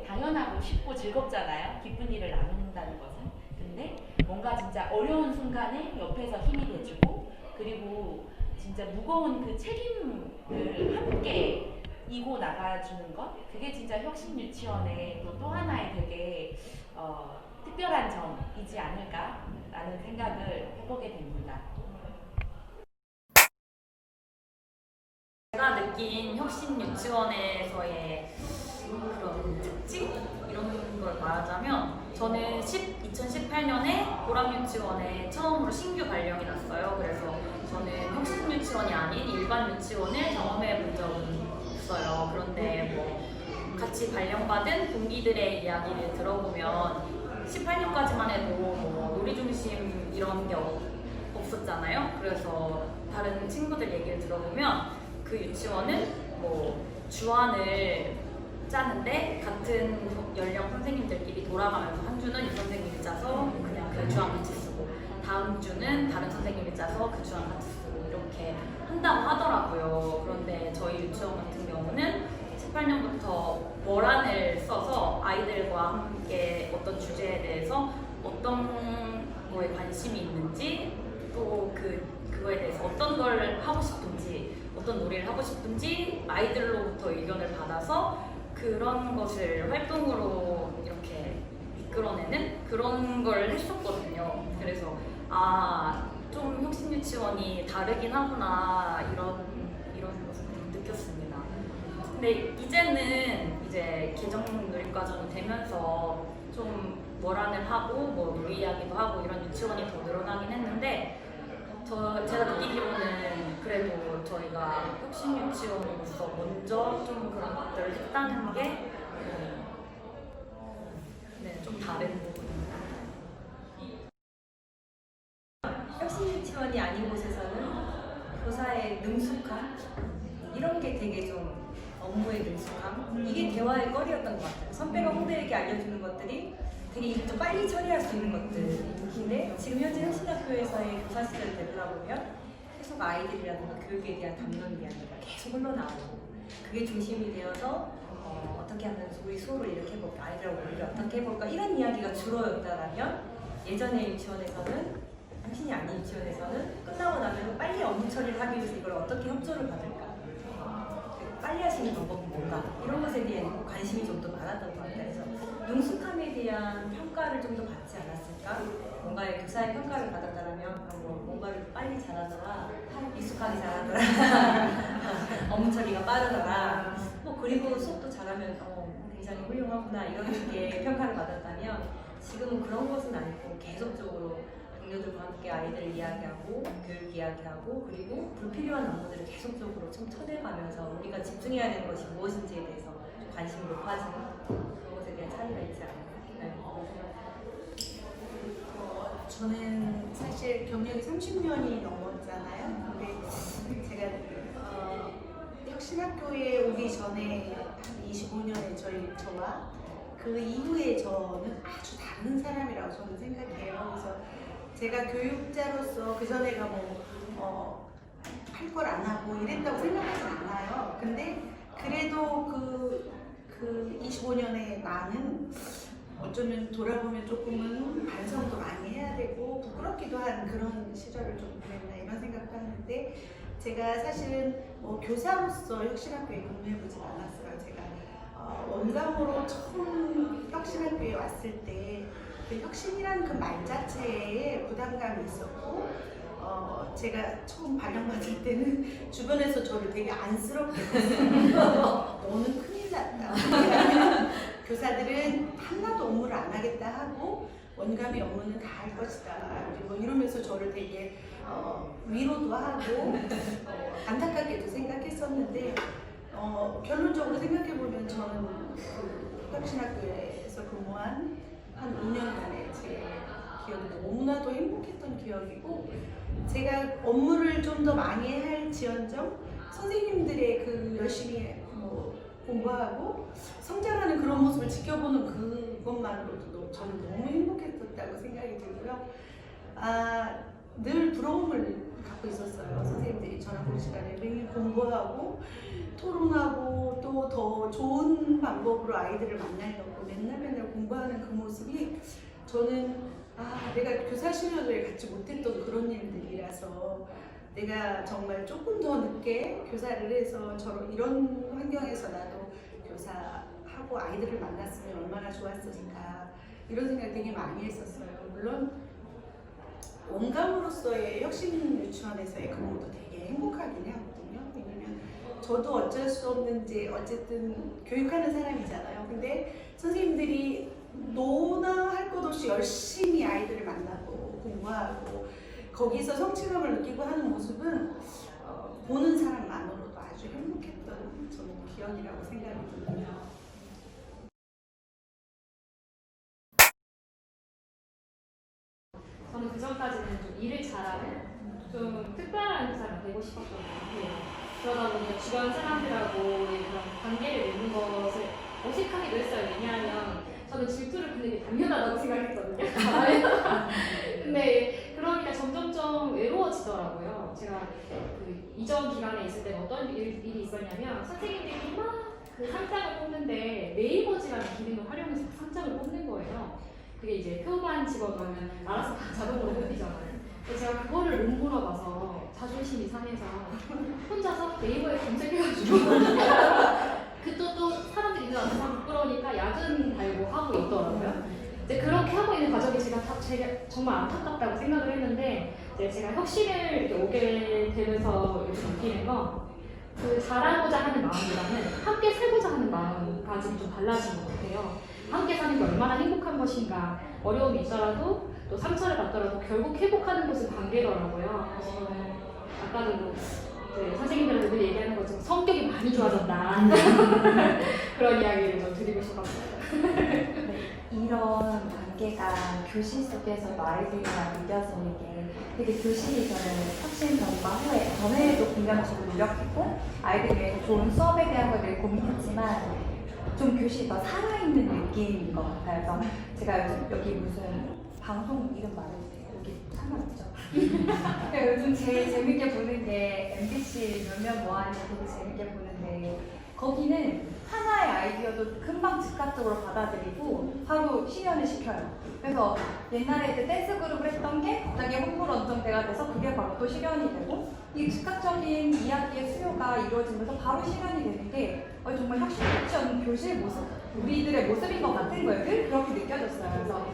당연하고 쉽고 즐겁잖아요. 기쁜 일을 나눈다는 것은. 근데 뭔가 진짜 어려운 순간에 옆에서 힘이 돼주고 그리고 진짜 무거운 그 책임을 함께 이고 나가주는 것 그게 진짜 혁신 유치원의 또 하나의 되게 특별한 점이지 않을까라는 생각을 해보게 됩니다. 제가 느낀 혁신 유치원에서의 그런 특징? 이런 걸 말하자면 저는 2018년에 보람 유치원에 처음으로 신규 발령이 났어요. 그래서 저는 혁신 유치원이 아닌 일반 유치원을 경험해 본 적은 없어요. 그런데 같이 발령받은 동기들의 이야기를 들어보면 18년까지만 해도 놀이중심 이런 게 없었잖아요. 그래서 다른 친구들 얘기를 들어보면 그 유치원은 주안을 짜는데 같은 연령 선생님들끼리 돌아가면서 한 주는 이 선생님이 짜서 그냥 그 주안 같이 쓰고 다음 주는 다른 선생님이 짜서 그 주안 같이 쓰고 이렇게 한다고 하더라고요. 그런데 저희 유치원 같은 경우는 18년부터 월안을 써서 아이들과 함께 어떤 주제에 대해서 어떤 거에 관심이 있는지 또 그거에 대해서 어떤 걸 하고 싶은지 어떤 놀이를 하고 싶은지 아이들로부터 의견을 받아서 그런 것을 활동으로 이렇게 이끌어내는 그런 걸 했었거든요. 그래서 좀 혁신유치원이 다르긴 하구나 이런 것을 느꼈습니다. 근데 이제는 이제 개정놀이과정이 되면서 좀 월안을 하고 놀이 이야기도 하고 이런 유치원이 더 늘어나긴 했는데 제가 느끼기로는 그래도 저희가 혁신유치원으로서 먼저 좀 그런 것들을 했다는 게 좀 다른 부분입니다. 혁신 유치원이 아닌 곳에서는 교사의 능숙함 이런 게 되게 좀 업무의 능숙함 이게 대화의 거리였던 것 같아요. 선배가 후배에게 알려주는 것들이 되게 좀 빨리 처리할 수 있는 것들인데 지금 현재 혁신학교에서의 교사 시절을 되돌아보면 계속 아이들이라든가 교육에 대한 담론 이야기가 계속 흘러나오고 그게 중심이 되어서 어떻게 하면 우리 수업을 이렇게 해볼까 아이들하고 우리를 어떻게 해볼까 이런 이야기가 주로였다면 예전의 유치원에서는 혁신이 아닌 유치원에서는 끝나고 나면 빨리 업무 처리를 하기 위해서 이걸 어떻게 협조를 받을까 빨리 하시는 방법은 뭔가 이런 것에 대한 관심이 좀 더 많았던 것 같아요. 그래서 능숙함에 대한 평가를 좀 더 받지 않았을까? 뭔가의 교사의 평가를 받았다면 뭔가를 빨리 잘하더라, 익숙하게 잘하더라, 업무 처리가 빠르더라, 그리고 수업도 잘하면 굉장히 훌륭하구나 이런 식의 평가를 받았다면 지금은 그런 것은 아니고 계속적으로 동료들과 함께 아이들을 이야기하고 교육 이야기하고 그리고 불필요한 업무들을 계속적으로 좀 쳐내가면서 우리가 집중해야 되는 것이 무엇인지에 대해서 관심이 높아지는 그런 것에 대한 차이가 있지 않을까. 네. 저는 사실 경력이 30년이 넘었잖아요. 근데 제가 혁신학교에 오기 전에 한 25년에 저와 그 이후에 저는 아주 다른 사람이라고 저는 생각해요. 그래서 제가 교육자로서 그 전에가 할 걸 안 하고 이랬다고 생각하진 않아요. 근데 그래도 그 25년의 나는 어쩌면 돌아보면 조금은 반성도 많이 해야 되고 부끄럽기도 한 그런 시절을 좀 보냈나 이런 생각도 하는데 제가 사실은 교사로서 혁신학교에 근무해보진 않았어요. 제가 원감으로 처음 혁신학교에 왔을 때 그 혁신이라는 그 말 자체에 부담감이 있었고 제가 처음 발령받을 때는 주변에서 저를 되게 안쓰럽게 봤어요. 너는 큰일 났다. 교사들은 하나도 업무를 안 하겠다 하고 원감의 업무는 다 할 것이다. 그리고 이러면서 저를 되게 위로도 하고 안타깝게도 생각했었는데 결론적으로 생각해보면 저는 그 혁신학교에서 근무한 한 5년간의 제 기억이 너무나도 행복했던 기억이고 제가 업무를 좀 더 많이 할지언정 선생님들의 그 열심히 공부하고 성장하는 그런 모습을 지켜보는 그것만으로도 저는 너무 행복했었다고 생각이 들고요. 늘 부러움을 갖고 있었어요. 선생님들이 저녁 시간에 매일 공부하고 토론하고 또 더 좋은 방법으로 아이들을 만나려고 맨날 공부하는 그 모습이 저는 내가 교사 시절에 갖지 못했던 그런 일들이라서 내가 정말 조금 더 늦게 교사를 해서 이런 환경에서 나도 교사하고 아이들을 만났으면 얼마나 좋았을까 이런 생각 되게 많이 했었어요. 물론 원감으로서의 혁신 유치원에서의 근무도 되게 행복하긴 하거든요. 왜냐면 저도 어쩔 수 없는지 어쨌든 교육하는 사람이잖아요. 근데 선생님들이 노나 할 것 없이 열심히 아이들을 만나고 공부하고 거기서 성취감을 느끼고 하는 모습은 보는 사람만으로도 아주 행복했던 저는 기억이라고 생각이 듭니다. 저는 그 전까지는 좀 일을 잘하는 좀 특별한 교사가 되고 싶었던 것 같아요. 그러다 보니까 주변 사람들하고의 그런 관계를 맺는 것을 어색하기도 했어요. 왜냐하면 저는 질투를 되게 당연하다고 생각했거든요. 근데 그러니까 점점점 외로워지더라고요. 제가 그 이전 기간에 있을 때 어떤 일이 있었냐면 선생님들이 막 그 상장을 뽑는데 네이버지라는 기능을 활용해서 상장을 뽑는 거예요. 그게 이제 표만 집어넣으면 알아서 다 자동으로 뽑히잖아요. 제가 그거를 못 물어봐서 자존심이 상해서 혼자서 네이버에 검색해가지고 그 또 사람들이 일어나서 막 부끄러우니까 야근 달고 하고 있더라고요. 이제 그렇게 하고 있는 과정이 제가 정말 안타깝다고 생각을 했는데 이제 제가 혁신을 이렇게 오게 되면서 이렇게 느끼는 건 그 잘하고자 하는 마음보다는 함께 살고자 하는 마음까지 좀 달라진 것 같아요. 함께 사는 게 얼마나 행복한 것인가, 어려움이 있더라도 또 상처를 받더라도 결국 회복하는 것은 관계더라고요. 그래서 저는 아까도 선생님들한테 늘 얘기하는 것처럼 성격이 많이 좋아졌다 그런 이야기를 좀 드리고 싶었어요. 이런 관계가 교실 속에서도 아이들이랑 느껴지는 게 되게 교실이 저는 혁신 전과 후에 전에도 공감적으로 노력했고 아이들 위해서 좋은 수업에 대한 걸 늘 고민했지만 좀 교실이 더 살아있는 느낌인 것 같아요. 그래서 제가 요즘 여기 무슨 방송 이름 말해도 돼요? 여기 상관없죠? 요즘 제일 재밌게 보는 게 MBC 몇몇 뭐하니 되게 재밌게 보는데 거기는 하나의 아이디어도 금방 즉각적으로 받아들이고 바로 실현을 시켜요. 그래서 옛날에 이제 댄스 그룹을 했던 게 갑자기 홍보 런정대가 돼서 그게 바로 또 실현이 되고 이 즉각적인 이야기의 수요가 이루어지면서 바로 실현이 되는 게 정말 혁신 유치원 교실 모습, 우리들의 모습인 것 같은 거예요. 늘 그렇게 느껴졌어요. 그래서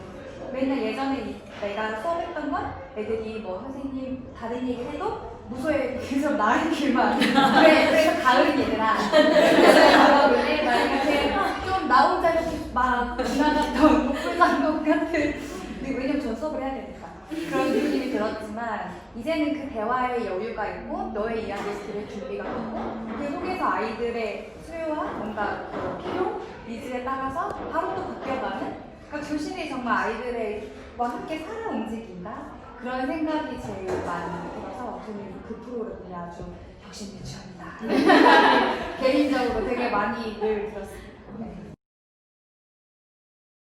맨날 예전에 내가 수업했던 건 애들이 뭐 선생님 다른 얘기를 해도 무소에 계속 나은 길만 그래서 가을은 얘들아 그래 막 이렇게 좀 나 혼자 이렇게 막 지나갔던 목불장독 같은 왜냐면 전 수업을 해야 되니까 그런 느낌이 들었지만 이제는 그 대화의 여유가 있고 너의 이야기를 들을 준비가 있고 그 속에서 아이들의 수요와 뭔가 필요, 니즈에 따라서 바로 또 바뀌어가는 그러니까 교실이 정말 아이들의 함께 살아 움직인다? 그런 생각이 제일 많이 들어서 저는 그 프로그램이 아주 혁신 유치원이다. 이런 생각이 개인적으로 되게 많이 늘 들었습니다. 네.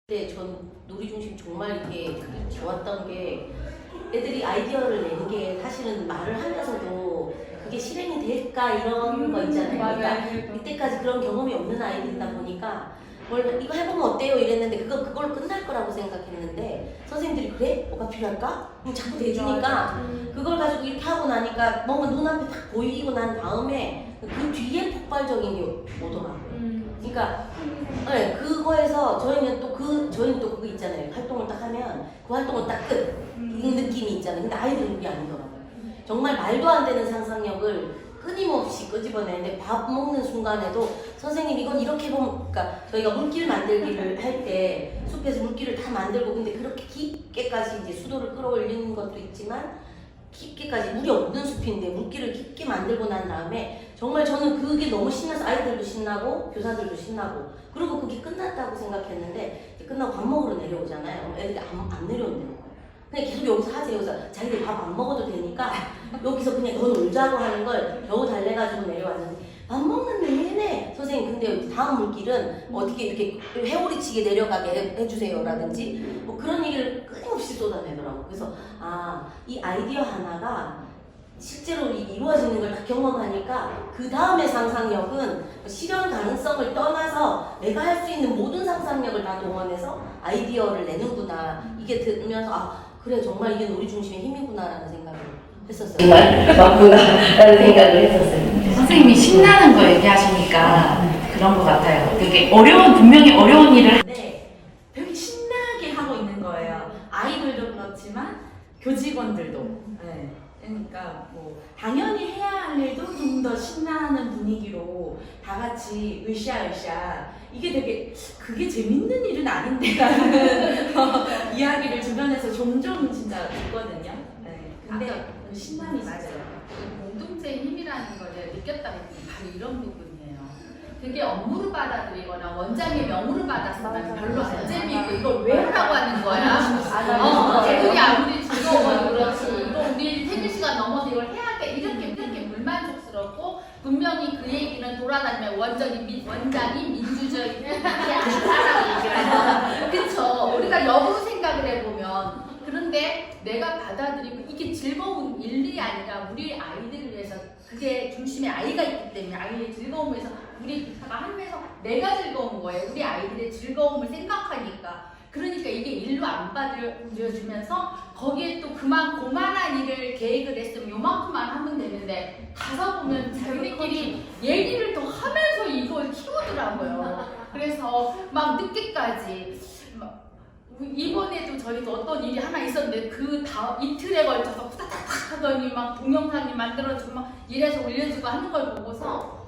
근데 전 놀이중심 정말 이게 좋았던 게 애들이 아이디어를 내는 게 사실은 말을 하면서도 그게 실행이 될까 이런 거 있잖아요. 그러니까 이때까지 그런 경험이 없는 아이들이다 보니까 원래 이거 해보면 어때요 이랬는데 그걸로 끝날 거라고 생각했는데 선생님들이 그래? 뭐가 필요할까? 자꾸 대주니까 그걸 가지고 이렇게 하고 나니까 뭔가 눈앞에 딱 보이고 난 다음에 그 뒤에 폭발적인 게 오더라고요. 그러니까 네, 그거에서 저희는 또 그거 있잖아요. 활동을 딱 하면 그 활동은 딱 끝. 이 느낌이 있잖아요. 근데 아이들은 그게 아니더라고요. 정말 말도 안 되는 상상력을 끊임없이 끄집어내는데 밥 먹는 순간에도 선생님 이건 이렇게 보면 그러니까 저희가 물길 만들기를 할 때 숲에서 물길을 다 만들고 근데 그렇게 깊게까지 이제 수도를 끌어올리는 것도 있지만 깊게까지 물이 없는 숲인데 물길을 깊게 만들고 난 다음에 정말 저는 그게 너무 신나서 아이들도 신나고 교사들도 신나고 그리고 그게 끝났다고 생각했는데 끝나고 밥 먹으러 내려오잖아요. 애들이 안 내려온대요. 그냥 계속 여기서 하세요. 그래서 자기들 밥 안 먹어도 되니까 여기서 그냥 더 놀자고 하는 걸 겨우 달래가지고 내려왔는데 밥 먹는 내내 선생님 근데 다음 물길은 어떻게 이렇게 회오리치게 내려가게 해주세요 라든지 뭐 그런 얘기를 끊임없이 쏟아내더라고요. 그래서 이 아이디어 하나가 실제로 이루어지는 걸 다 경험하니까 그 다음의 상상력은 실현 가능성을 떠나서 내가 할 수 있는 모든 상상력을 다 동원해서 아이디어를 내는구나 이게 들으면서 그래 정말 이게 놀이중심의 힘이구나라는 생각을 했었어요. 정말 맞구나라는 생각을 했었어요. 선생님이 신나는 거 얘기하시니까 그런 것 같아요. 되게 분명히 어려운 일을 하는데 되게 신나게 하고 있는 거예요. 아이들도 그렇지만 교직원들도. 네. 그러니까 뭐 당연히 해야 할 일도 좀 더 신나는 분위기로 다 같이 으쌰으쌰 이게 되게 그게 재밌는 일은 아닌데라는 이야기를 주변에서 종종 진짜 듣거든요. 네. 근데 신남이 맞아요. 공동체의 힘이라는 걸 제가 느꼈다는 게 바로 이런 부분이에요. 되게 업무로 받아들이거나 원장의 명으로 받았으면 별로 안 재미있고 이걸 왜 하라고 하는 거야? 애들이 아무리 즐거워도 그렇지 이거 우리 퇴근 시간 넘어서 이걸 해야 돼 이렇게 불만족스럽고 분명히 그 얘기는 돌아다니면 원장이 민주적인 아니라고 얘기를 하잖아. 그쵸? 우리가 역으로 생각을 해보면 그런데 내가 받아들이고 이게 즐거운 일이 아니라 우리 아이들을 위해서 그게 중심에 아이가 있기 때문에 아이의 즐거움을 위해서 우리 교사가 하면서 내가 즐거운 거예요. 우리 아이들의 즐거움을 생각하니까 그러니까 이게 일로 안 받아들여주면서 거기에 또 그만한 일을 계획을 했으면 요만큼만 하면 되는데 가서 보면 자기들끼리 얘기를 더 하면서 이걸 키우더라고요. 그래서 막 늦게까지 이번에도 저희도 어떤 일이 하나 있었는데 이틀에 걸쳐서 후다닥 하더니 막 동영상이 만들어지고 막 이래서 올려주고 하는 걸 보고서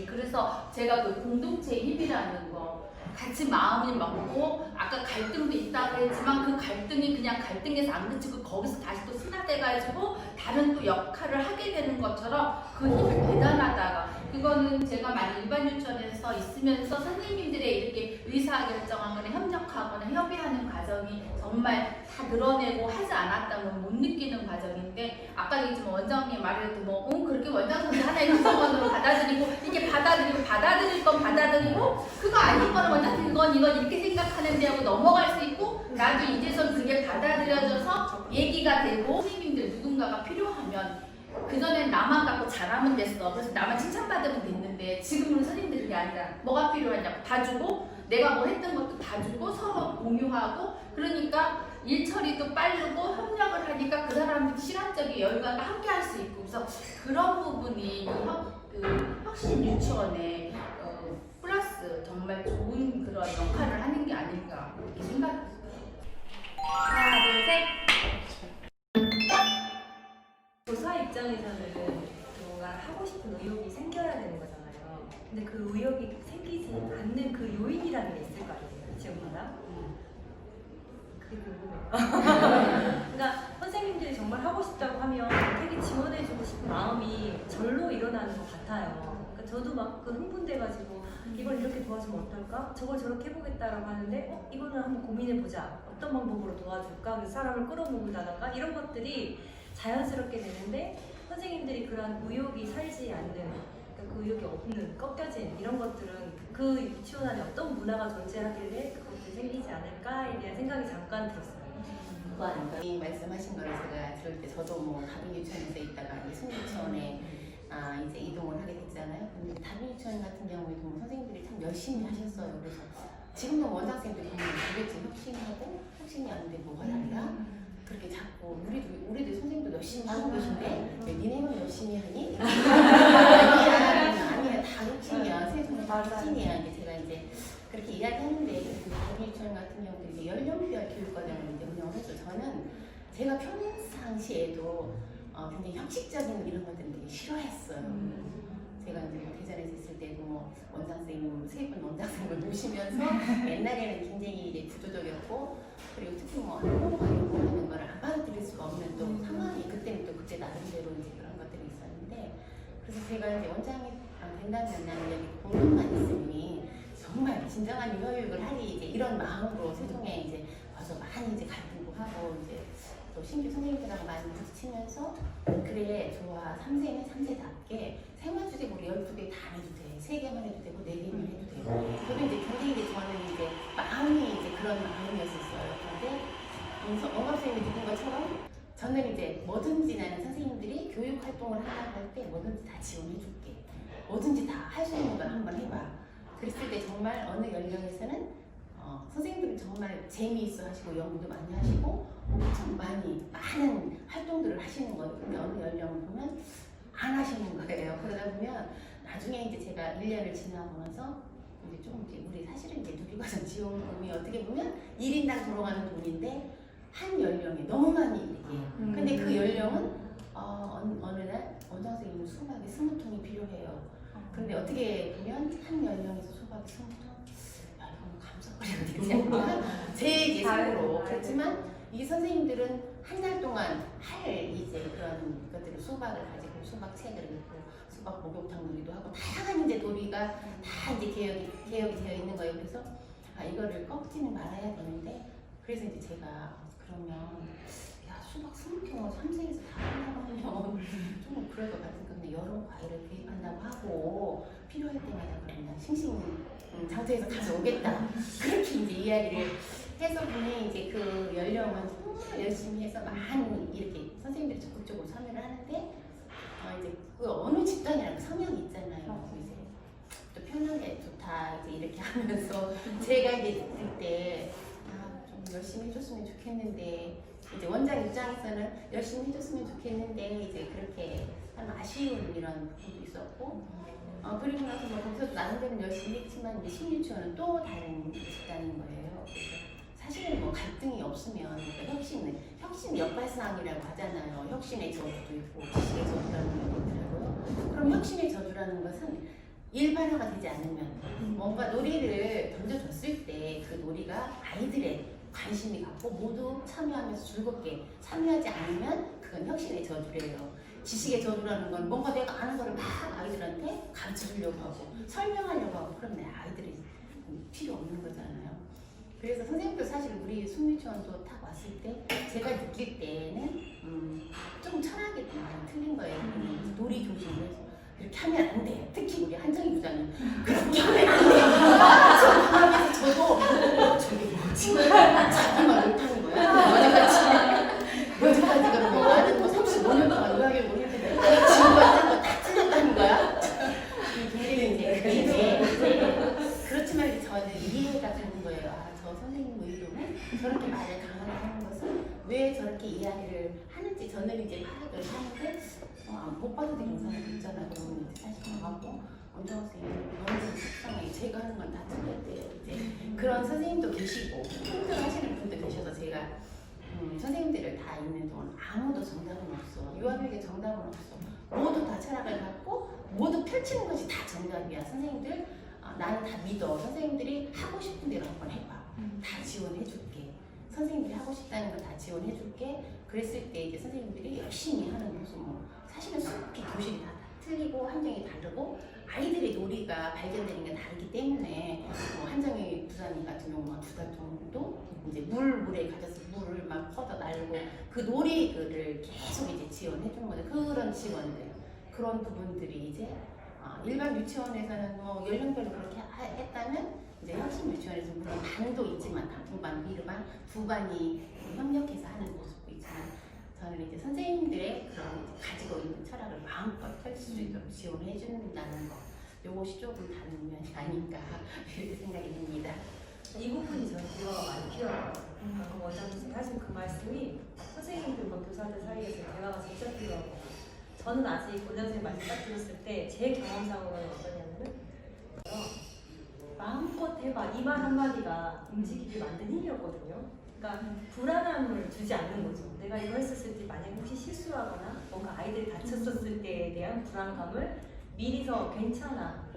그래서 제가 그 공동체의 힘이라는 거 같이 마음이 먹고 아까 갈등도 있다고 했지만 그 갈등이 그냥 갈등에서 안 그치고 거기서 다시 또 순화돼가지고 다른 또 역할을 하게 되는 것처럼 그 힘을 대단하다가 그거는 제가 만약 일반 유치원에서 있으면서 선생님들의 이렇게 의사결정하거나 협력하거나 협의하는 과정이 정말 다 드러내고 하지 않았다면 못 느끼는 과정인데 아까 얘기했지만 원장님 말해도 그렇게 원장 선생 하나의 구성원으로 받아들이고 이게 받아들일 건 받아들이고 그거 아닌 거는 원장 이건 이렇게 생각하는데 하고 넘어갈 수 있고 나도 이제선 그게 받아들여져서 얘기가 되고 선생님들 누군가가 필요하면 그전엔 나만 갖고 잘하면 됐어. 그래서 나만 칭찬받으면 됐는데 지금은 선생님들이 그게 아니라 뭐가 필요하냐고 다 주고 내가 뭐 했던 것도 다 주고 서로 공유하고 그러니까 일 처리도 빠르고 협력을 하니까 그 사람들 시간적인 여유가 함께 할 수 있고 그래서 그런 부분이 혁신 유치원의 플러스 정말 좋은 그런 역할을 하는 게 아닐까 이렇게 생각합니다. 하나, 둘, 셋. 교사 입장에서는 뭔가 하고 싶은 의욕이 생겨야 되는 거잖아요. 근데 그 의욕이 생기지 않는 그 요인이라는 게 있을 거 아니에요, 지금마다. 그게 궁금해요. 그러니까 선생님들이 정말 하고 싶다고 하면 되게 지원해주고 싶은 마음이 절로 일어나는 것 같아요. 그러니까 저도 막 그 흥분돼가지고 이걸 이렇게 도와주면 어떨까? 저걸 저렇게 해보겠다라고 하는데 이거는 한번 고민해보자. 어떤 방법으로 도와줄까? 그 사람을 끌어모은다던가 이런 것들이 자연스럽게 되는데 선생님들이 그런 의욕이 살지 않는, 그러니까 그 의욕이 없는, 꺾여진 이런 것들은 그 유치원 안에 어떤 문화가 존재하길래 그것들이 생기지 않을까에 대한 생각이 잠깐 들었어요. 그거 아닌가? 이 말씀하신 거를 제가 들을 때 저도 뭐 다빈 유치원에서 있다가 이제 승유치원에 이제 이동을 하게 됐잖아요. 근데 다빈 유치원 같은 경우에도 뭐 선생님들이 참 열심히 하셨어요. 그래서 지금도 원장선생님들이 보면 도대체 혁신하고 혁신이 안 되고 화난다. 그렇게 자꾸 우리도 선생님도 열심히 하고 계신데 왜 니네만 열심히 하니? 아니야 다 혁신이야. 세상은 다 혁신이야. 이제 제가 이제 그렇게 이야기하는데 다빈 유치원 같은 경우도 이제 연령별 교육과정을 이제 운영을 해서 저는 제가 평상시에도 굉장히 형식적인 이런 것들을 되게 싫어했어요. 제가 이제 뭐 대전에서 있을 때도 뭐 원장선생님, 세 분 원장선생님을 모시면서 옛날에는 굉장히 이제 구조적이었고 그리고 특히 뭐 한국어 연구하는 걸 안 받아들일 수가 없는 또 상황이 그때는 또 그때 나름대로 이제 그런 것들이 있었는데 그래서 제가 이제 원장이 된다면 나는 여기 공동만 있으니 정말 진정한 유아교육을 하리 이제 이런 마음으로 세종에 이제 와서 많이 이제 갈등도 하고 이제 또 신규 선생님들하고 많이 부딪히면서 그래 좋아 3세는 3세답게 생활주제 우리 12개 다 해도 돼 3개만 해도 되고 4개만 해도 되고 저도 이제 굉장히 이제 저는 이제 마음이 이제 그런 마음이었었어요. 그런데 원감선생님이 느낀 것처럼 저는 이제 뭐든지 나는 선생님들이 교육 활동을 하려고 할 때 뭐든지 다 지원해줄게 뭐든지 다 할 수 있는 걸 한번 해봐. 그랬을 때 정말 어느 연령에서는 선생님들이 정말 재미있어 하시고 연구도 많이 하시고 엄청 많은 활동들을 하시는 거예요. 근데 어느 연령을 보면 안 하시는 거예요. 그러다 보면 나중에 이제 제가 1년을 지나고 나서 이제 좀 이제 우리 사실은 이제 누리과정 지원금이 어떻게 보면 1인당 들어가는 돈인데 한 연령에 너무 많이 얘기해요. 근데 그 연령은 어느 날 원장 선생님 수박이 20통이 필요해요. 근데 어떻게 보면 한 연령에서 수박이 20통? 야 이거 감석거리가 되지 않나? 제 예상으로 그렇지만 이 선생님들은 한 달 동안 할 이제 그런 것들을 수박을 가지고 수박 책을 읽고 수박 목욕탕 놀이도 하고 다양한 이제 놀이가 다 이제 개혁이 되어 있는 거예요. 그래서 이거를 꺾지는 말아야 되는데 그래서 이제 제가 그러면 야 수박 20통을 3세에서 다 한다고 하면 좀 그럴 것 같으니까 근데 여러 과일을 구입한다고 하고 필요할 때마다 그러면 싱싱 장터에서 가져오겠다 그렇게 이제 이야기를 해서 보니 이제 그 연령은 정말 열심히 해서 많이 이렇게 선생님들이 적극적으로 참여를 하는데 이제 그 어느 집단이라고 성향이 있잖아요. 이제 또 편하게 좋다 이제 이렇게 하면서 제가 이제 그때 좀 열심히 해줬으면 좋겠는데 이제 원장 입장에서는 열심히 해줬으면 좋겠는데 이제 그렇게 참 아쉬운 이런 부분도 있었고 그리고 나서 뭐 거기서 나름대로 열심히 했지만 이제 신유치원은 또 다른 집단인 거예요. 그래서 사실은 뭐 갈등이 없으면 그러니까 혁신 역발상이라고 하잖아요. 혁신의 저주도 있고 지식의 저주라는 게 있더라고요. 그럼 혁신의 저주라는 것은 일반화가 되지 않으면 뭔가 놀이를 던져줬을 때 그 놀이가 아이들의 관심이 갖고 모두 참여하면서 즐겁게 참여하지 않으면 그건 혁신의 저주래요. 지식의 저주라는 건 뭔가 내가 아는 거를 막 아이들한테 가르쳐 주려고 하고 설명하려고 하고 그럼 내 아이들이 필요 없는 거잖아요. 그래서 선생님도 사실 우리 숙유치원도 딱 왔을 때 제가 느낄 때는 좀 철학이 많이 틀린 거예요. 놀이 교실을 해서 이렇게 하면 안 돼. 특히 우리 한정희 부장님 그렇게 하면 안 돼. 저도 저게 뭐지? 자기만 못하는 거야. 여태까지 그러고 나는 뭐 35년 동안 의학을 했는데 지금까지 한 거 다 틀렸다는 거야. 우리는 이제 그렇지만 저는 이해가 되는 거예요. 저 선생님 의도는 저렇게 말을 강하게 하는 것은 왜 저렇게 이야기를 하는지 저는 이제 파악을 하는데 못 받아들이는 사람이 있잖아요. 그러면 이제 사실 나가고 원장 선생님 너무 속상해. 제가 하는 건 다 틀렸대요. 이제 그런 선생님도 계시고 힘들어하시는 분도 계셔서 제가 선생님들을 다 있는 동안 아무도 정답은 없어. 유아교육에 정답은 없어. 모두 다 철학을 갖고 모두 펼치는 것이 다 정답이야. 선생님들 나는 다 믿어. 선생님들이 하고 싶은 대로 한번 해봐. 다 지원해줄게. 선생님들이 하고 싶다는 거 다 지원해줄게. 그랬을 때 이제 선생님들이 열심히 하는 모습 사실은 수업이 교실이 다 틀리고 환경이 다르고 아이들의 놀이가 발견되는 게 다르기 때문에 한정희 부사님 주한이 같은 경우는 2달 정도 이제 물에 가져서 물을 막 퍼다 날고 그 놀이를 계속 이제 지원해 준 거죠. 그런 지원들, 그런 부분들이 이제 일반 유치원에서는 뭐 연령별로 그렇게 했다면 이제 혁신 유치원에서 물론 반도 있지만 단풍반, 미르반 두 반이 협력해서 하는 모습도 있지만 저는 이제 선생님들의 그런 가지고 있는 철학을 마음껏 펼칠 수 있도록 지원해 준다는 거, 요것이 조금 다른 면이 아닌가 이렇게 생각이 듭니다. 이 부분이 저는 대화가 많이 필요해요. 방금 원장님 하신 그 말씀이 선생님들과 교사들 사이에서 대화가 진짜 필요하고, 저는 아직 원장님 말씀 딱 들었을 때 제 경험상으로는 어떠냐면은 마음껏 해봐 이 말 한마디가 움직이게 만든 힘이었거든요. 그러니까 불안함을 주지 않는 거죠. 내가 이거 했었을 때 만약 혹시 실수하거나 뭔가 아이들이 다쳤었을 때에 대한 불안감을 미리서 괜찮아,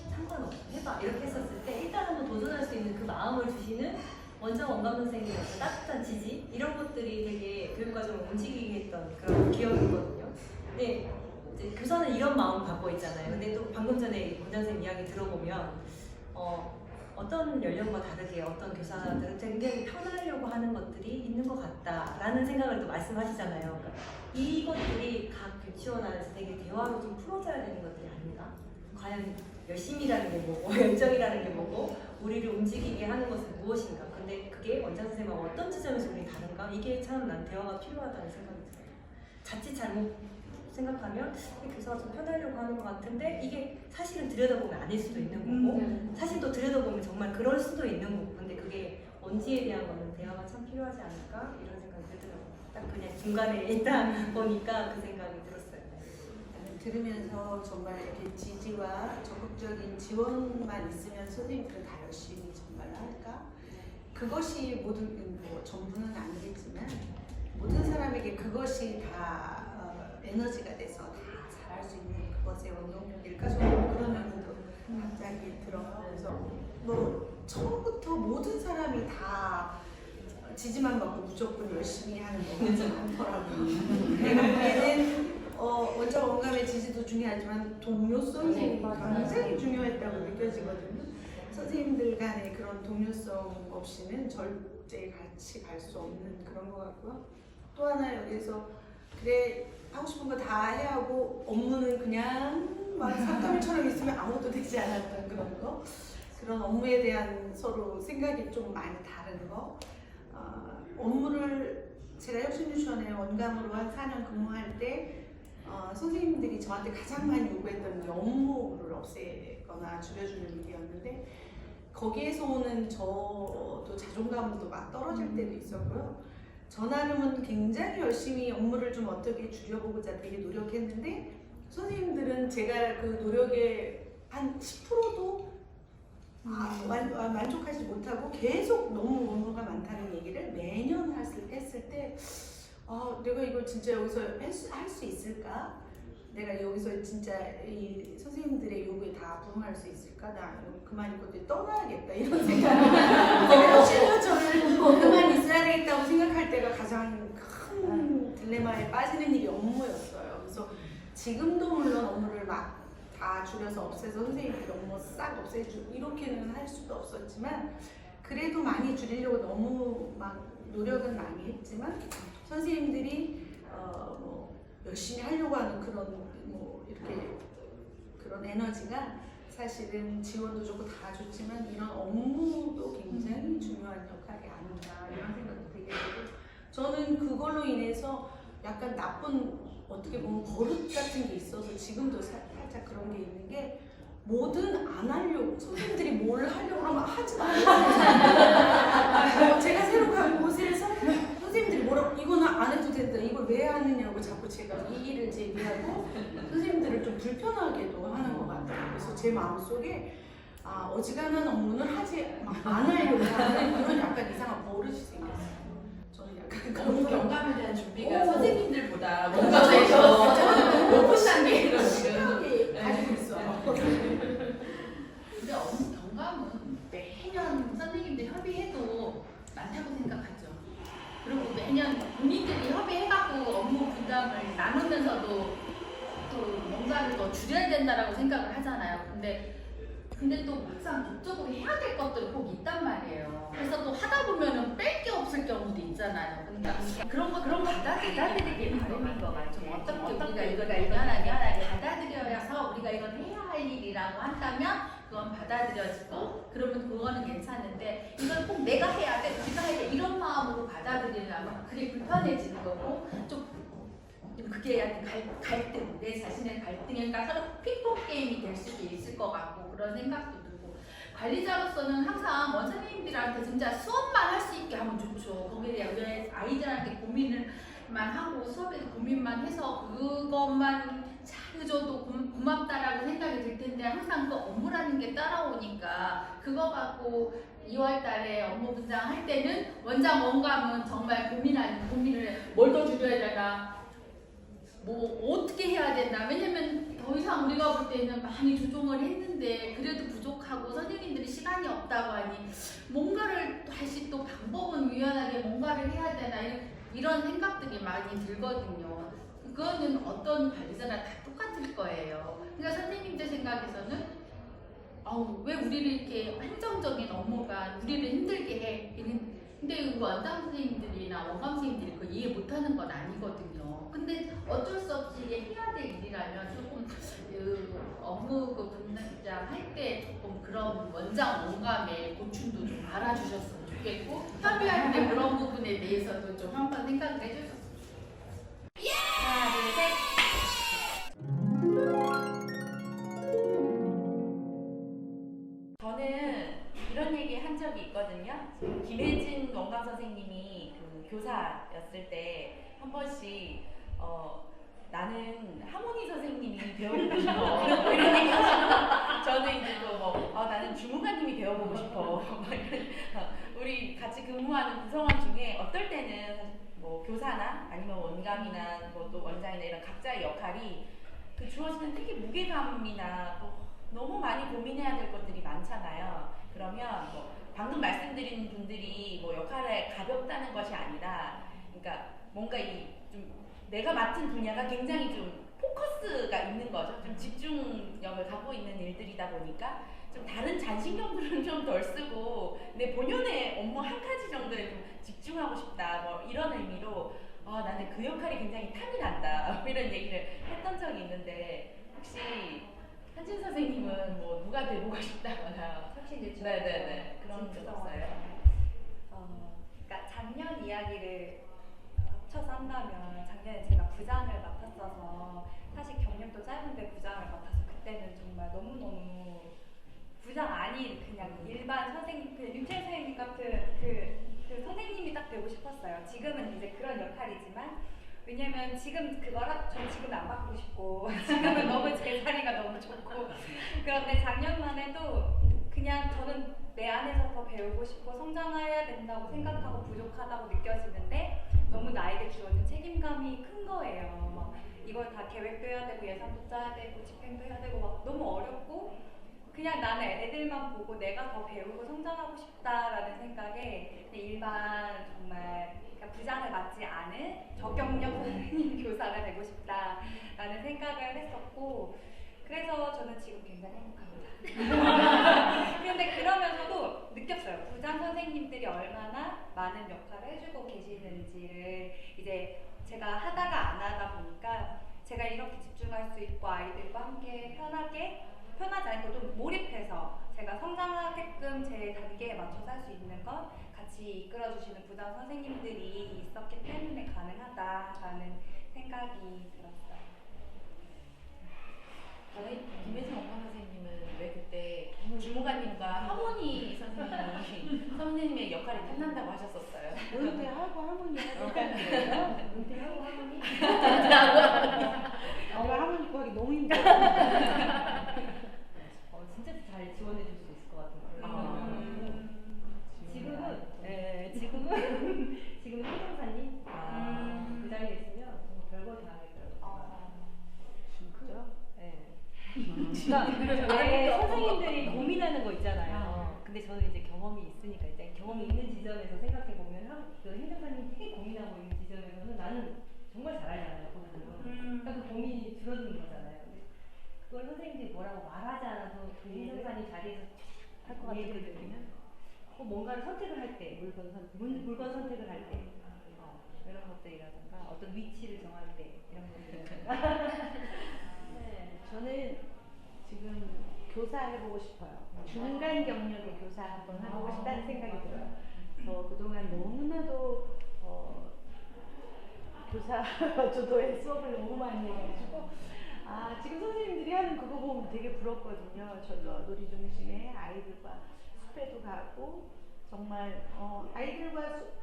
상관없어, 해봐 이렇게 했었을 때 일단 한번 도전할 수 있는 그 마음을 주시는 원장 원감 선생님의 어떤 따뜻한 지지, 이런 것들이 되게 교육과정을 움직이게 했던 그런 기억이거든요. 근데 이제 교사는 이런 마음 갖고 있잖아요. 근데 또 방금 전에 원장 선생님 이야기 들어보면 어떤 연령과 다르게 어떤 교사들은 굉장히 편하려고 하는 것들이 있는 것 같다라는 생각을 또 말씀하시잖아요. 그러니까 이것들이 각 유치원 안에서 되게 대화로 좀 풀어져야 되는 것들이 아닌가? 과연 열심이라는 게 뭐고 열정이라는 게 뭐고 우리를 움직이게 하는 것은 무엇인가? 근데 그게 원장 선생님과 어떤 지점에서 우리 다른가? 이게 참 난 대화가 필요하다는 생각이 들어요. 자칫 잘못 생각하면 교사가 좀 편하려고 하는 것 같은데 이게 사실은 들여다보면 아닐 수도 있는 거고 사실 또 들여다보면 정말 그럴 수도 있는 거고, 근데 그게 뭔지에 대한 거는 대화가 참 필요하지 않을까 이런 생각이 들더라고요. 딱 그냥 중간에 일단 보니까 그 생각이 들었어요. 들으면서 정말 이렇게 지지와 적극적인 지원만 있으면 선생님들은 다 열심히 정말 할까? 그것이 모든 전부는 아니겠지만 모든 사람에게 그것이 다 에너지가 돼서 다 잘할 수 있는 그것의 원동력일까? 저는 그런 면도 갑자기 들어서 뭐 처음부터 모든 사람이 다 지지만 받고 무조건 열심히 하는 거 그렇지 않더라고요. 내가 보기에는 원장 원감의 지지도 중요하지만 동료성이 굉장히 중요했다고 느껴지거든요. 선생님들 간의 그런 동료성 없이는 절대 같이 갈 수 없는 그런 것 같고요. 또 하나 여기서 그래 하고 싶은 거 다 해야 하고 업무는 그냥 막 삭감일처럼 있으면 아무것도 되지 않았던 그런 거, 그런 업무에 대한 서로 생각이 좀 많이 다른 거, 업무를 제가 혁신유치원에 원감으로 한 4년 근무할 때 선생님들이 저한테 가장 많이 요구했던 게 업무를 없애거나 줄여주는 일이었는데 거기에서 오는 저도 자존감도 막 떨어질 때도 있었고요. 저 나름은 굉장히 열심히 업무를 좀 어떻게 줄여보고자 되게 노력했는데 선생님들은 제가 그 노력의 한 10%도 만족하지 못하고 계속 너무 업무가 많다는 얘기를 매년 했을 때 내가 이걸 진짜 여기서 할 수 있을까? 내가 여기서 진짜 이 선생님들의 요구에 다 부응할 수 있을까? 나 그만 있고 떠나야겠다 이런 생각. 혁신유치원을 그만 있어야 되겠다고 생각할 때가 가장 큰 딜레마에 빠지는 일이 업무였어요. 그래서 지금도 물론 업무를 막 다 줄여서 없애서 선생님들이 업무 싹 없애주고 이렇게는 할 수도 없었지만 그래도 많이 줄이려고 너무 막 노력은 많이 했지만 선생님들이 열심히 하려고 하는 그런 이렇게 그런 에너지가 사실은 지원도 좋고 다 좋지만 이런 업무도 굉장히 중요한 역할이 아닌가 이런 생각도 되게 들고, 저는 그걸로 인해서 약간 나쁜 어떻게 보면 버릇 같은 게 있어서 지금도 살짝 그런 게 있는 게 뭐든 안 하려고 선생님들이 뭘 하려고 하면 하지 말라고 제가 새로 간 곳에서 선생님들이 뭐라고 이거는 안 해도 된다 이걸 왜 하느냐고 자꾸 제가 이의를 제기하고 선생님들을 좀 불편하게도 하는 것 같아요. 그래서 제 마음속에 어지간한 업무는 안 하려고 하는 그런 약간 이상한 버릇이 생겼어요. 저는 약간 업무 경감에 대한 준비가 선생님들보다 뭔가 더 높은 단계로 지금 가지고 있어요. 근데 업무 경감은 매년 선생님들 협의해도 많다고 생각하죠. 그리고 매년 본인들이 협의해갖고 업무 분담을 나누면서도 또 뭔가를 더 줄여야 된다라고 생각을 하잖아요. 근데 근데 또 막상 법적으로 해야 될 것들이 꼭 있단 말이에요. 그래서 또 하다 보면은 뺄 게 없을 경우도 있잖아요. 그러니까 그런 거 받아들이기 바람인 것 같아요. 좀 어떻게 우리가 이걸 유연하게 받아들여서 우리가 이건 해야 할 일이라고 한다면 그건 받아들여지고 그러면 그거는 괜찮은데 이걸 꼭 내가 해야 돼, 우리가 해야 돼 이런 마음으로 받아들이려면 그게 불편해지는 거고 좀 그게 약간 갈등, 내 자신의 갈등이 그러니까 서로 핑퐁 게임이 될 수도 있을 것 같고 그런 생각도 들고 관리자로서는 항상 원장님들한테 진짜 수업만 할 수 있게 하면 좋죠. 거기에 대해 아이들한테 고민을만 하고 수업에서 고민만 해서 그것만 잘해줘도 고맙다라고 생각이 들 텐데 항상 그 업무라는 게 따라오니까 그거 갖고 2월 달에 업무 분장 할 때는 원장 원감은 정말 고민을 뭘 더 줄여야 되나 뭐 어떻게 해야 된다. 왜냐면 더 이상 우리가 볼 때는 많이 조정을 했는데 그래도 부족하고 선생님들이 시간이 없다고 하니 뭔가를 다시 또 방법은 유연하게 뭔가를 해야 되나 이런 생각들이 많이 들거든요. 그거는 어떤 관리자나 다 똑같을 거예요. 그러니까 선생님들 생각에서는 왜 우리를 이렇게 행정적인 업무가 우리를 힘들게 해. 근데 원장 선생님들이나 원감 선생님들이 그걸 이해 못하는 건 아니거든요. 근데 어쩔 수 없이 이게 해야 될 일이라면 조금 업무 분장 할 때 조금 그런 원장 원감의 고충도 좀 알아주셨으면 좋겠고 협의할 때 그런 부분에 대해서도 좀 한번 생각을 해주셨으면 좋겠어요. 하나, 둘, 셋. 저는 이런 얘기 한 적이 있거든요. 김혜진 원감 선생님이 그 교사였을 때 한 번씩 나는 하모니 선생님이 배워보고 싶어 이런 얘기 하시고 저는 이제 또 나는 주무관님이 배워보고 싶어 우리 같이 근무하는 구성원 중에 어떨 때는 사실 뭐 교사나 아니면 원감이나 뭐 또 원장이나 이런 각자의 역할이 그 주어지는 되게 무게감이나 또 너무 많이 고민해야 될 것들이 많잖아요. 그러면 뭐 방금 말씀드린 분들이 뭐 역할이 가볍다는 것이 아니라 그러니까 뭔가 좀 내가 맡은 분야가 굉장히 좀 포커스가 있는 거죠. 좀 집중력을 갖고 있는 일들이다 보니까 좀 다른 잔신경들은 좀 덜 쓰고 내 본연의 업무 한 가지 정도에 좀 집중하고 싶다 뭐 이런 의미로 나는 그 역할이 굉장히 탐이 난다 이런 얘기를 했던 적이 있는데 혹시 한진 선생님은 뭐 누가 되고 싶다거나 네네네 그런 적 없어요? 그러니까 작년 이야기를 합쳐서 한다면 작년에 제가 부장을 맡았어서 사실 경력도 짧은데 부장을 맡아서 그때는 정말 너무너무 부장 아닌 그냥 일반 선생님, 그 윤채 선생님 같은 그 선생님이 딱 되고 싶었어요. 지금은 이제 그런 역할이지만 왜냐면 지금 전 지금 안 바꾸고 싶고 지금은 너무 제 자리가 너무 좋고 그런데 작년만 해도 그냥 저는 내 안에서 더 배우고 싶고 성장해야 된다고 생각하고 부족하다고 느껴지는데 너무 나에게 주어진 책임감이 큰 거예요. 막 이걸 다 계획도 해야 되고 예산도 짜야 되고 집행도 해야 되고 막 너무 어렵고 그냥 나는 애들만 보고 내가 더 배우고 성장하고 싶다라는 생각에 일반 정말 부장을 맡지 않은 저경력 선생님 교사가 되고 싶다라는 생각을 했었고 그래서 저는 지금 굉장히 행복합니다. 그런데 그러면서도 느꼈어요. 부장 선생님들이 얼마나 많은 역할을 해주고 계시는지를 이제 제가 하다가 안 하다 보니까 제가 이렇게 집중할 수 있고 아이들과 함께 편하지 않고 좀 몰입해서 제가 성장하게끔 제 단계에 맞춰서 할 수 있는 건 같이 이끌어주시는 부장 선생님들이 있었기 때문에 가능하다라는 생각이 들었어요. 저희 김혜진 원감 선생님은 왜 그때 주무관님과 하모니 선생님의 역할이 탐난다고 하셨었어요? 은퇴하고 하모니 하고 거예요? 은퇴하고 하모니? 하모니 구하기 너무 힘들어요. 진짜 잘 지원해 줄 수 있을 것 같아요. 지금은 행정사님 그 자리에 있으면 정말 별걸 다 하겠더라고요. 진짜? 네. 그러니까 왜 선생님들이 고민하는 거 있잖아요. 근데 저는 이제 경험이 있으니까 이제 경험이 있는 지점에서 생각해 보면 그 행정사님 되게 고민하고 있는 지점에서는 나는 정말 잘하잖아요. 그러니까 그 고민이 줄어드는 거잖아요. 근데 그걸 선생님들이 뭐라고 말하지 않아서 그 행정사님 하는 자리에서 할 것 같은 느낌은 뭔가를 선택을 할 때, 물건 선택을 할 때, 이런 것들이라든가 어떤 위치를 정할 때 이런 것들이라든가. 네, 저는 지금 교사 해보고 싶어요. 중간 경력의 교사 한번 해보고 싶다는 생각이 들어요. 저 그동안 너무나도 교사 주도의 수업을 너무 많이 해가지고 지금 선생님들이 하는 그거 보면 되게 부럽거든요. 저도 놀이 중심에 아이들과 숲에도 가고 정말 아이들과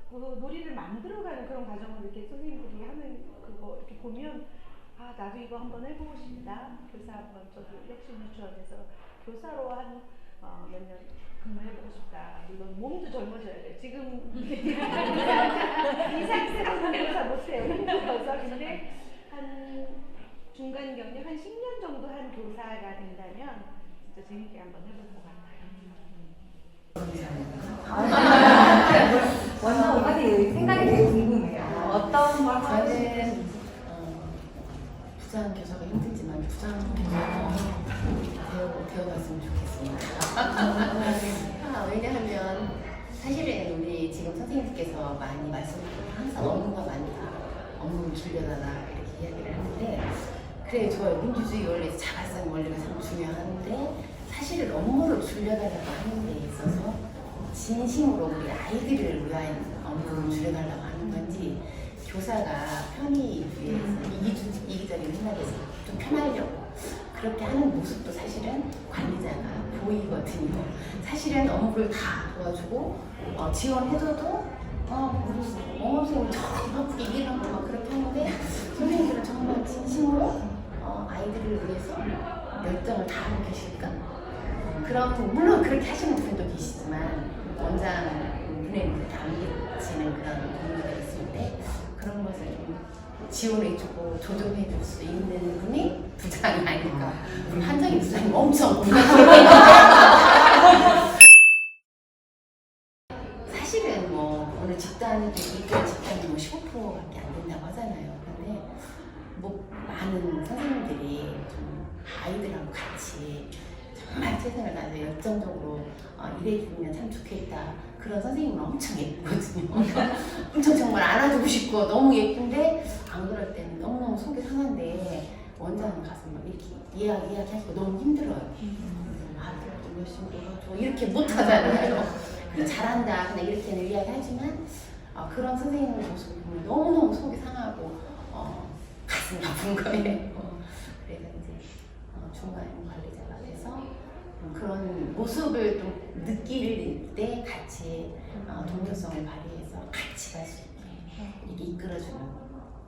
그 놀이를 만들어가는 그런 과정을 이렇게 선생님들이 하는 그거 이렇게 보면 나도 이거 한번 해보고 싶다. 교사 한번 저도 혁신유치원에서 교사로 한 몇 년 근무해보고 싶다. 물론 몸도 젊어져야 돼요. 지금 이상세는 교사 못해요. 근데 한 중간 경력 한 10년 정도 한 교사가 된다면 진짜 재밌게 한번 해볼 것 같아요. 완전 오빠들 생각이 되게 궁금해요. 어떤 걸 저는 부장 교사가 힘들지만 부장 교사 배워갔으면 좋겠습니다. 왜냐하면 사실은 우리 지금 선생님께서 많이 말씀하시고 항상 업무가 많다, 업무를 줄여달라 이렇게 이야기를 하는데 그래 좋아요. 민주주의 원리에서 자발성 원리가 참 중요한데 사실은 업무를 줄여달라고 하는 데 있어서 진심으로 우리 아이들을 위한 업무를 줄여달라고 하는 건지 교사가 편의 위해서 이기적인 생각에서 좀 편하려고 그렇게 하는 모습도 사실은 관리자가 보이거든요. 사실은 업무를 다 도와주고 지원해줘도 선생님 저 바쁘게 일하고 막 그렇게 하는데 선생님들은 정말 진심으로 아이들을 위해서 열정을 다하고 계실까? 그런 물론 그렇게 하시는 분도 계시지만 원장 눈에 그렇게 안 비치는 그런 동료들이 있을 때 그런 것을 좀 지원해주고 조정해줄 수 있는 분이 부장이 아닐까. 우리 한정희 부장님 엄청 사실은 뭐 오늘 집단이 이쪽 집단이 뭐 15%밖에 안 된다고 하잖아요. 근데 뭐 많은 선생님들이 좀 아이들하고 같이 정말 최선을 다해서 열정적으로 일해주면 참 좋겠다. 그런 선생님은 엄청 예쁘거든요. 엄청 정말 안아주고 싶고 너무 예쁜데 안 그럴 때는 너무너무 속이 상한데 원장님 가서 막 이렇게 이야기하시고 너무 힘들어요. 좀 열심히 도와줘 이렇게 못하잖아요. 그래서 잘한다 그냥 이렇게는 이야기하지만 그런 선생님의 모습을 보면 너무너무 속이 상하고 가슴이 아픈 거예요. 그래서 이제 중간 관리자가 돼서 그런 모습을 좀 느낄 때 같이 동료성을 발휘해서 같이 갈 수 있게 이렇게 이끌어주는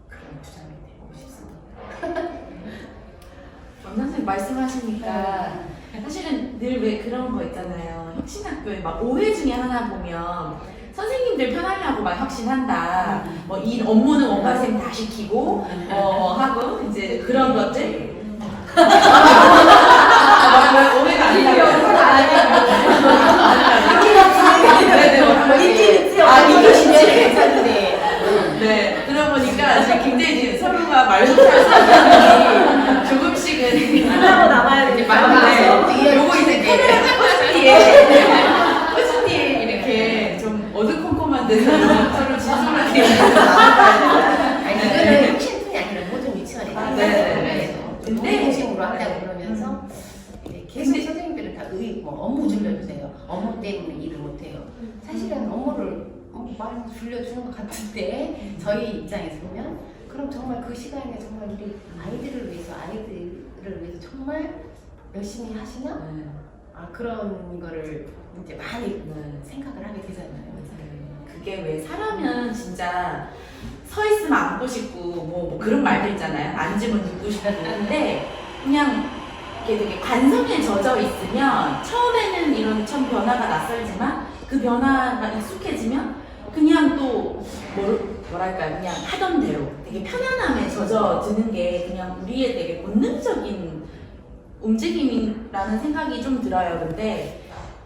그런 부장이 되고 싶습니다. 원장님 말씀하시니까 사실은 늘 왜 그런 거 있잖아요. 혁신학교에 막 오해 중에 하나 보면 선생님들 편하려고 막 혁신한다. 뭐 이 업무는 원가쌤 다 시키고 하고 이제 그런 것들. 오해가 네, 그러다 보니까 지금 굉장히 서로가 말못할 사람이 조금씩은 하고 남아야 되겠다. 맞는데 요거 이제 포스트에 이렇게 좀 어두컴컴한 데서 서로 지수를 드리는 이거는 혁신뿐이 아니라 모든 유치원에 근데 중심으로 한다고 그러면서 계속 선생님들은 다 업무 줄여주세요. 업무 때문에 일을 못해요. 사실은 업무를 많이 줄여주는 것 같은데 저희 입장에서 보면 그럼 정말 그 시간에 정말 우리 아이들을 위해서 정말 열심히 하시나? 그런 거를 이제 많이 생각을 하게 되잖아요. 그게 왜 사람은 진짜 서 있으면 앉고 싶고 뭐 그런 말들 있잖아요. 앉으면 눕고 싶고 근데 그냥 이렇게 되게 관성에 젖어 있으면 처음에는 이런 참 변화가 낯설지만 그 변화가 익숙해지면 그냥 또 뭐랄까 그냥 하던 대로 되게 편안함에 젖어드는 게 그냥 우리의 되게 본능적인 움직임이라는 생각이 좀 들어요. 근데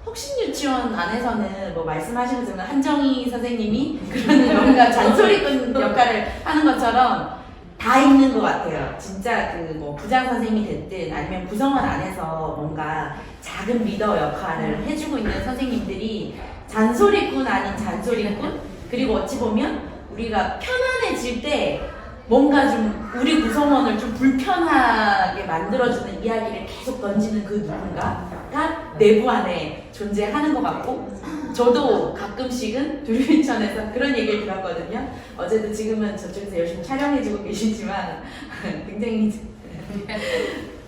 혁신유치원 안에서는 뭐 말씀하신 것처럼 한정희 선생님이 그런 뭔가 잔소리꾼 역할을 하는 것처럼 다 있는 것 같아요. 진짜 그 뭐 부장 선생님이 됐든 아니면 구성원 안에서 뭔가 작은 리더 역할을 해주고 있는 선생님들이 잔소리꾼 아닌 잔소리꾼, 그리고 어찌 보면 우리가 편안해질 때 뭔가 좀 우리 구성원을 좀 불편하게 만들어주는 이야기를 계속 던지는 그 누군가가 내부 안에 존재하는 것 같고, 저도 가끔씩은 두류인천에서 그런 얘기를 들었거든요. 어제도 지금은 저쪽에서 열심히 촬영해주고 계시지만 굉장히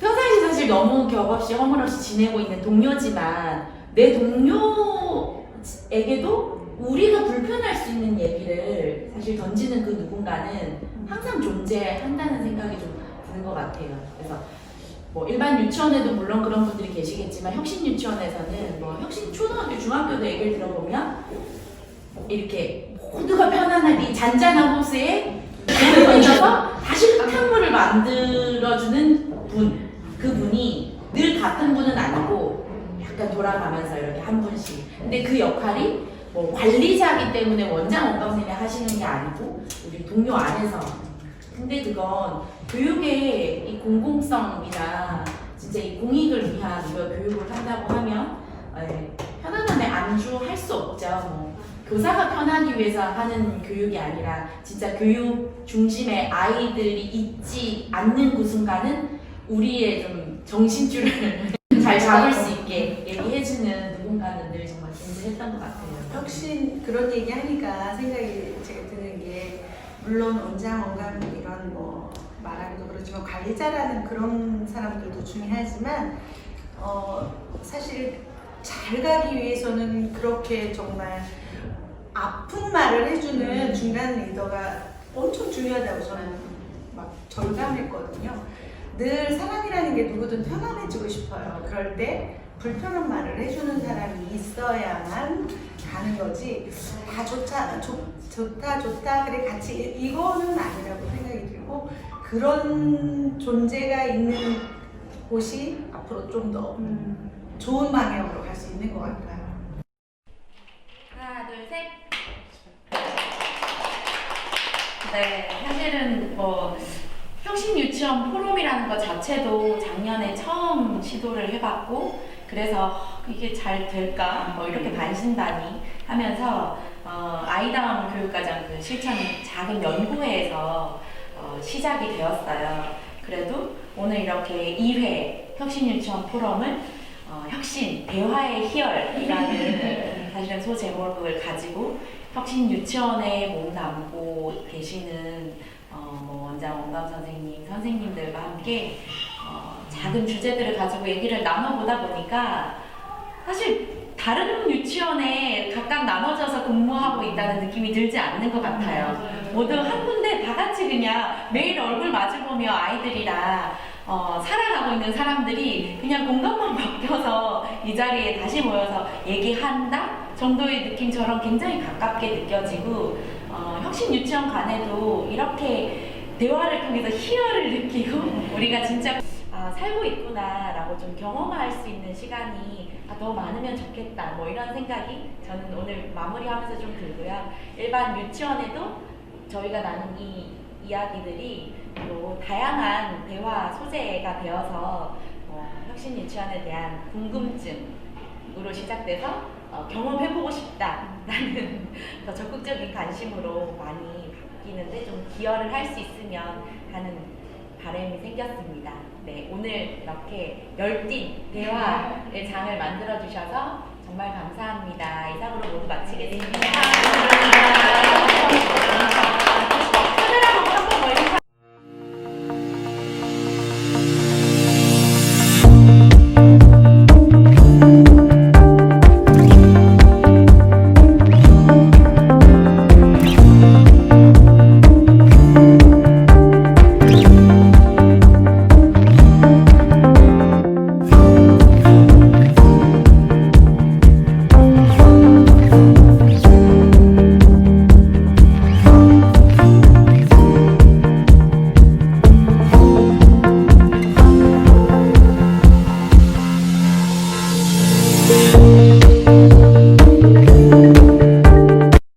평상시 사실 너무 격없이 허물없이 지내고 있는 동료지만 내 동료에게도 우리가 불편할 수 있는 얘기를 사실 던지는 그 누군가는 항상 존재한다는 생각이 좀 드는 것 같아요. 그래서 뭐 일반 유치원에도 물론 그런 분들이 계시겠지만 혁신 유치원에서는 뭐 혁신 초등학교, 중학교도 얘기를 들어보면 이렇게 모두가 편안한 이 잔잔한 호수에 물을 던져서 다시 흙탕물을 만들어주는 분, 그분이 늘 같은 분은 아니고 약간 돌아가면서 이렇게 한 분씩. 근데 그 역할이 뭐 관리자이기 때문에 원장 원감 선생님이 하시는 게 아니고 우리 동료 안에서. 근데 그건 교육의 이 공공성이나 진짜 이 공익을 위한 우리가 교육을 한다고 하면 편안함에 안주할 수 없죠. 뭐 교사가 편하기 위해서 하는 교육이 아니라 진짜 교육 중심의 아이들이 있지 않는 그 순간은 우리의 좀 정신줄을 잘 잡을 수 있게 얘기해주는 누군가는 늘 정말 존재했던 것 같아요. 혁신 그런 얘기 하니까 생각이 제가 드는 게, 물론 원장, 원감 이런 뭐 말하기도 그렇지만 관리자라는 그런 사람들도 중요하지만 사실 잘 가기 위해서는 그렇게 정말 아픈 말을 해주는 중간 리더가 엄청 중요하다고 저는 막 절감했거든요. 늘 사람이라는 게 누구든 편안해지고 싶어요. 그럴 때 불편한 말을 해주는 사람이 있어야만 가는 거지, 다 좋다 그래 같이 이거는 아니라고 생각이 들고, 그런 존재가 있는 곳이 앞으로 좀 더 좋은 방향으로 갈 수 있는 것 같아요. 하나, 둘, 셋. 네, 사실은 뭐 혁신 유치원 포럼이라는 것 자체도 작년에 처음 시도를 해봤고, 그래서 이게 잘 될까 뭐 이렇게 반신반의 하면서 아이다운 교육과정 그 실천 작은 연구회에서 시작이 되었어요. 그래도 오늘 이렇게 2회 혁신 유치원 포럼을 혁신 대화의 희열이라는 사실은 소제목을 가지고 혁신 유치원에 몸담고 계시는 뭐 원장, 원감 선생님, 선생님들과 함께 작은 주제들을 가지고 얘기를 나눠보다 보니까 사실 다른 유치원에 각각 나눠져서 근무하고 있다는 느낌이 들지 않는 것 같아요. 모두 한 군데 다 같이 그냥 매일 얼굴 마주보며 아이들이랑 살아가고 있는 사람들이 그냥 공간만 바뀌어서 이 자리에 다시 모여서 얘기한다 정도의 느낌처럼 굉장히 가깝게 느껴지고, 혁신 유치원 간에도 이렇게 대화를 통해서 희열을 느끼고 우리가 진짜 살고 있구나 라고 좀 경험할 수 있는 시간이 더 많으면 좋겠다, 뭐 이런 생각이 저는 오늘 마무리하면서 좀 들고요. 일반 유치원에도 저희가 나눈 이 이야기들이 또 다양한 대화 소재가 되어서 혁신 유치원에 대한 궁금증으로 시작돼서 경험해보고 싶다라는 더 적극적인 관심으로 많이 바뀌는데 좀 기여를 할 수 있으면 하는 바람이 생겼습니다. 네, 오늘 이렇게 열띤 대화의 장을 만들어주셔서 정말 감사합니다. 이상으로 모두 마치겠습니다. 감사합니다.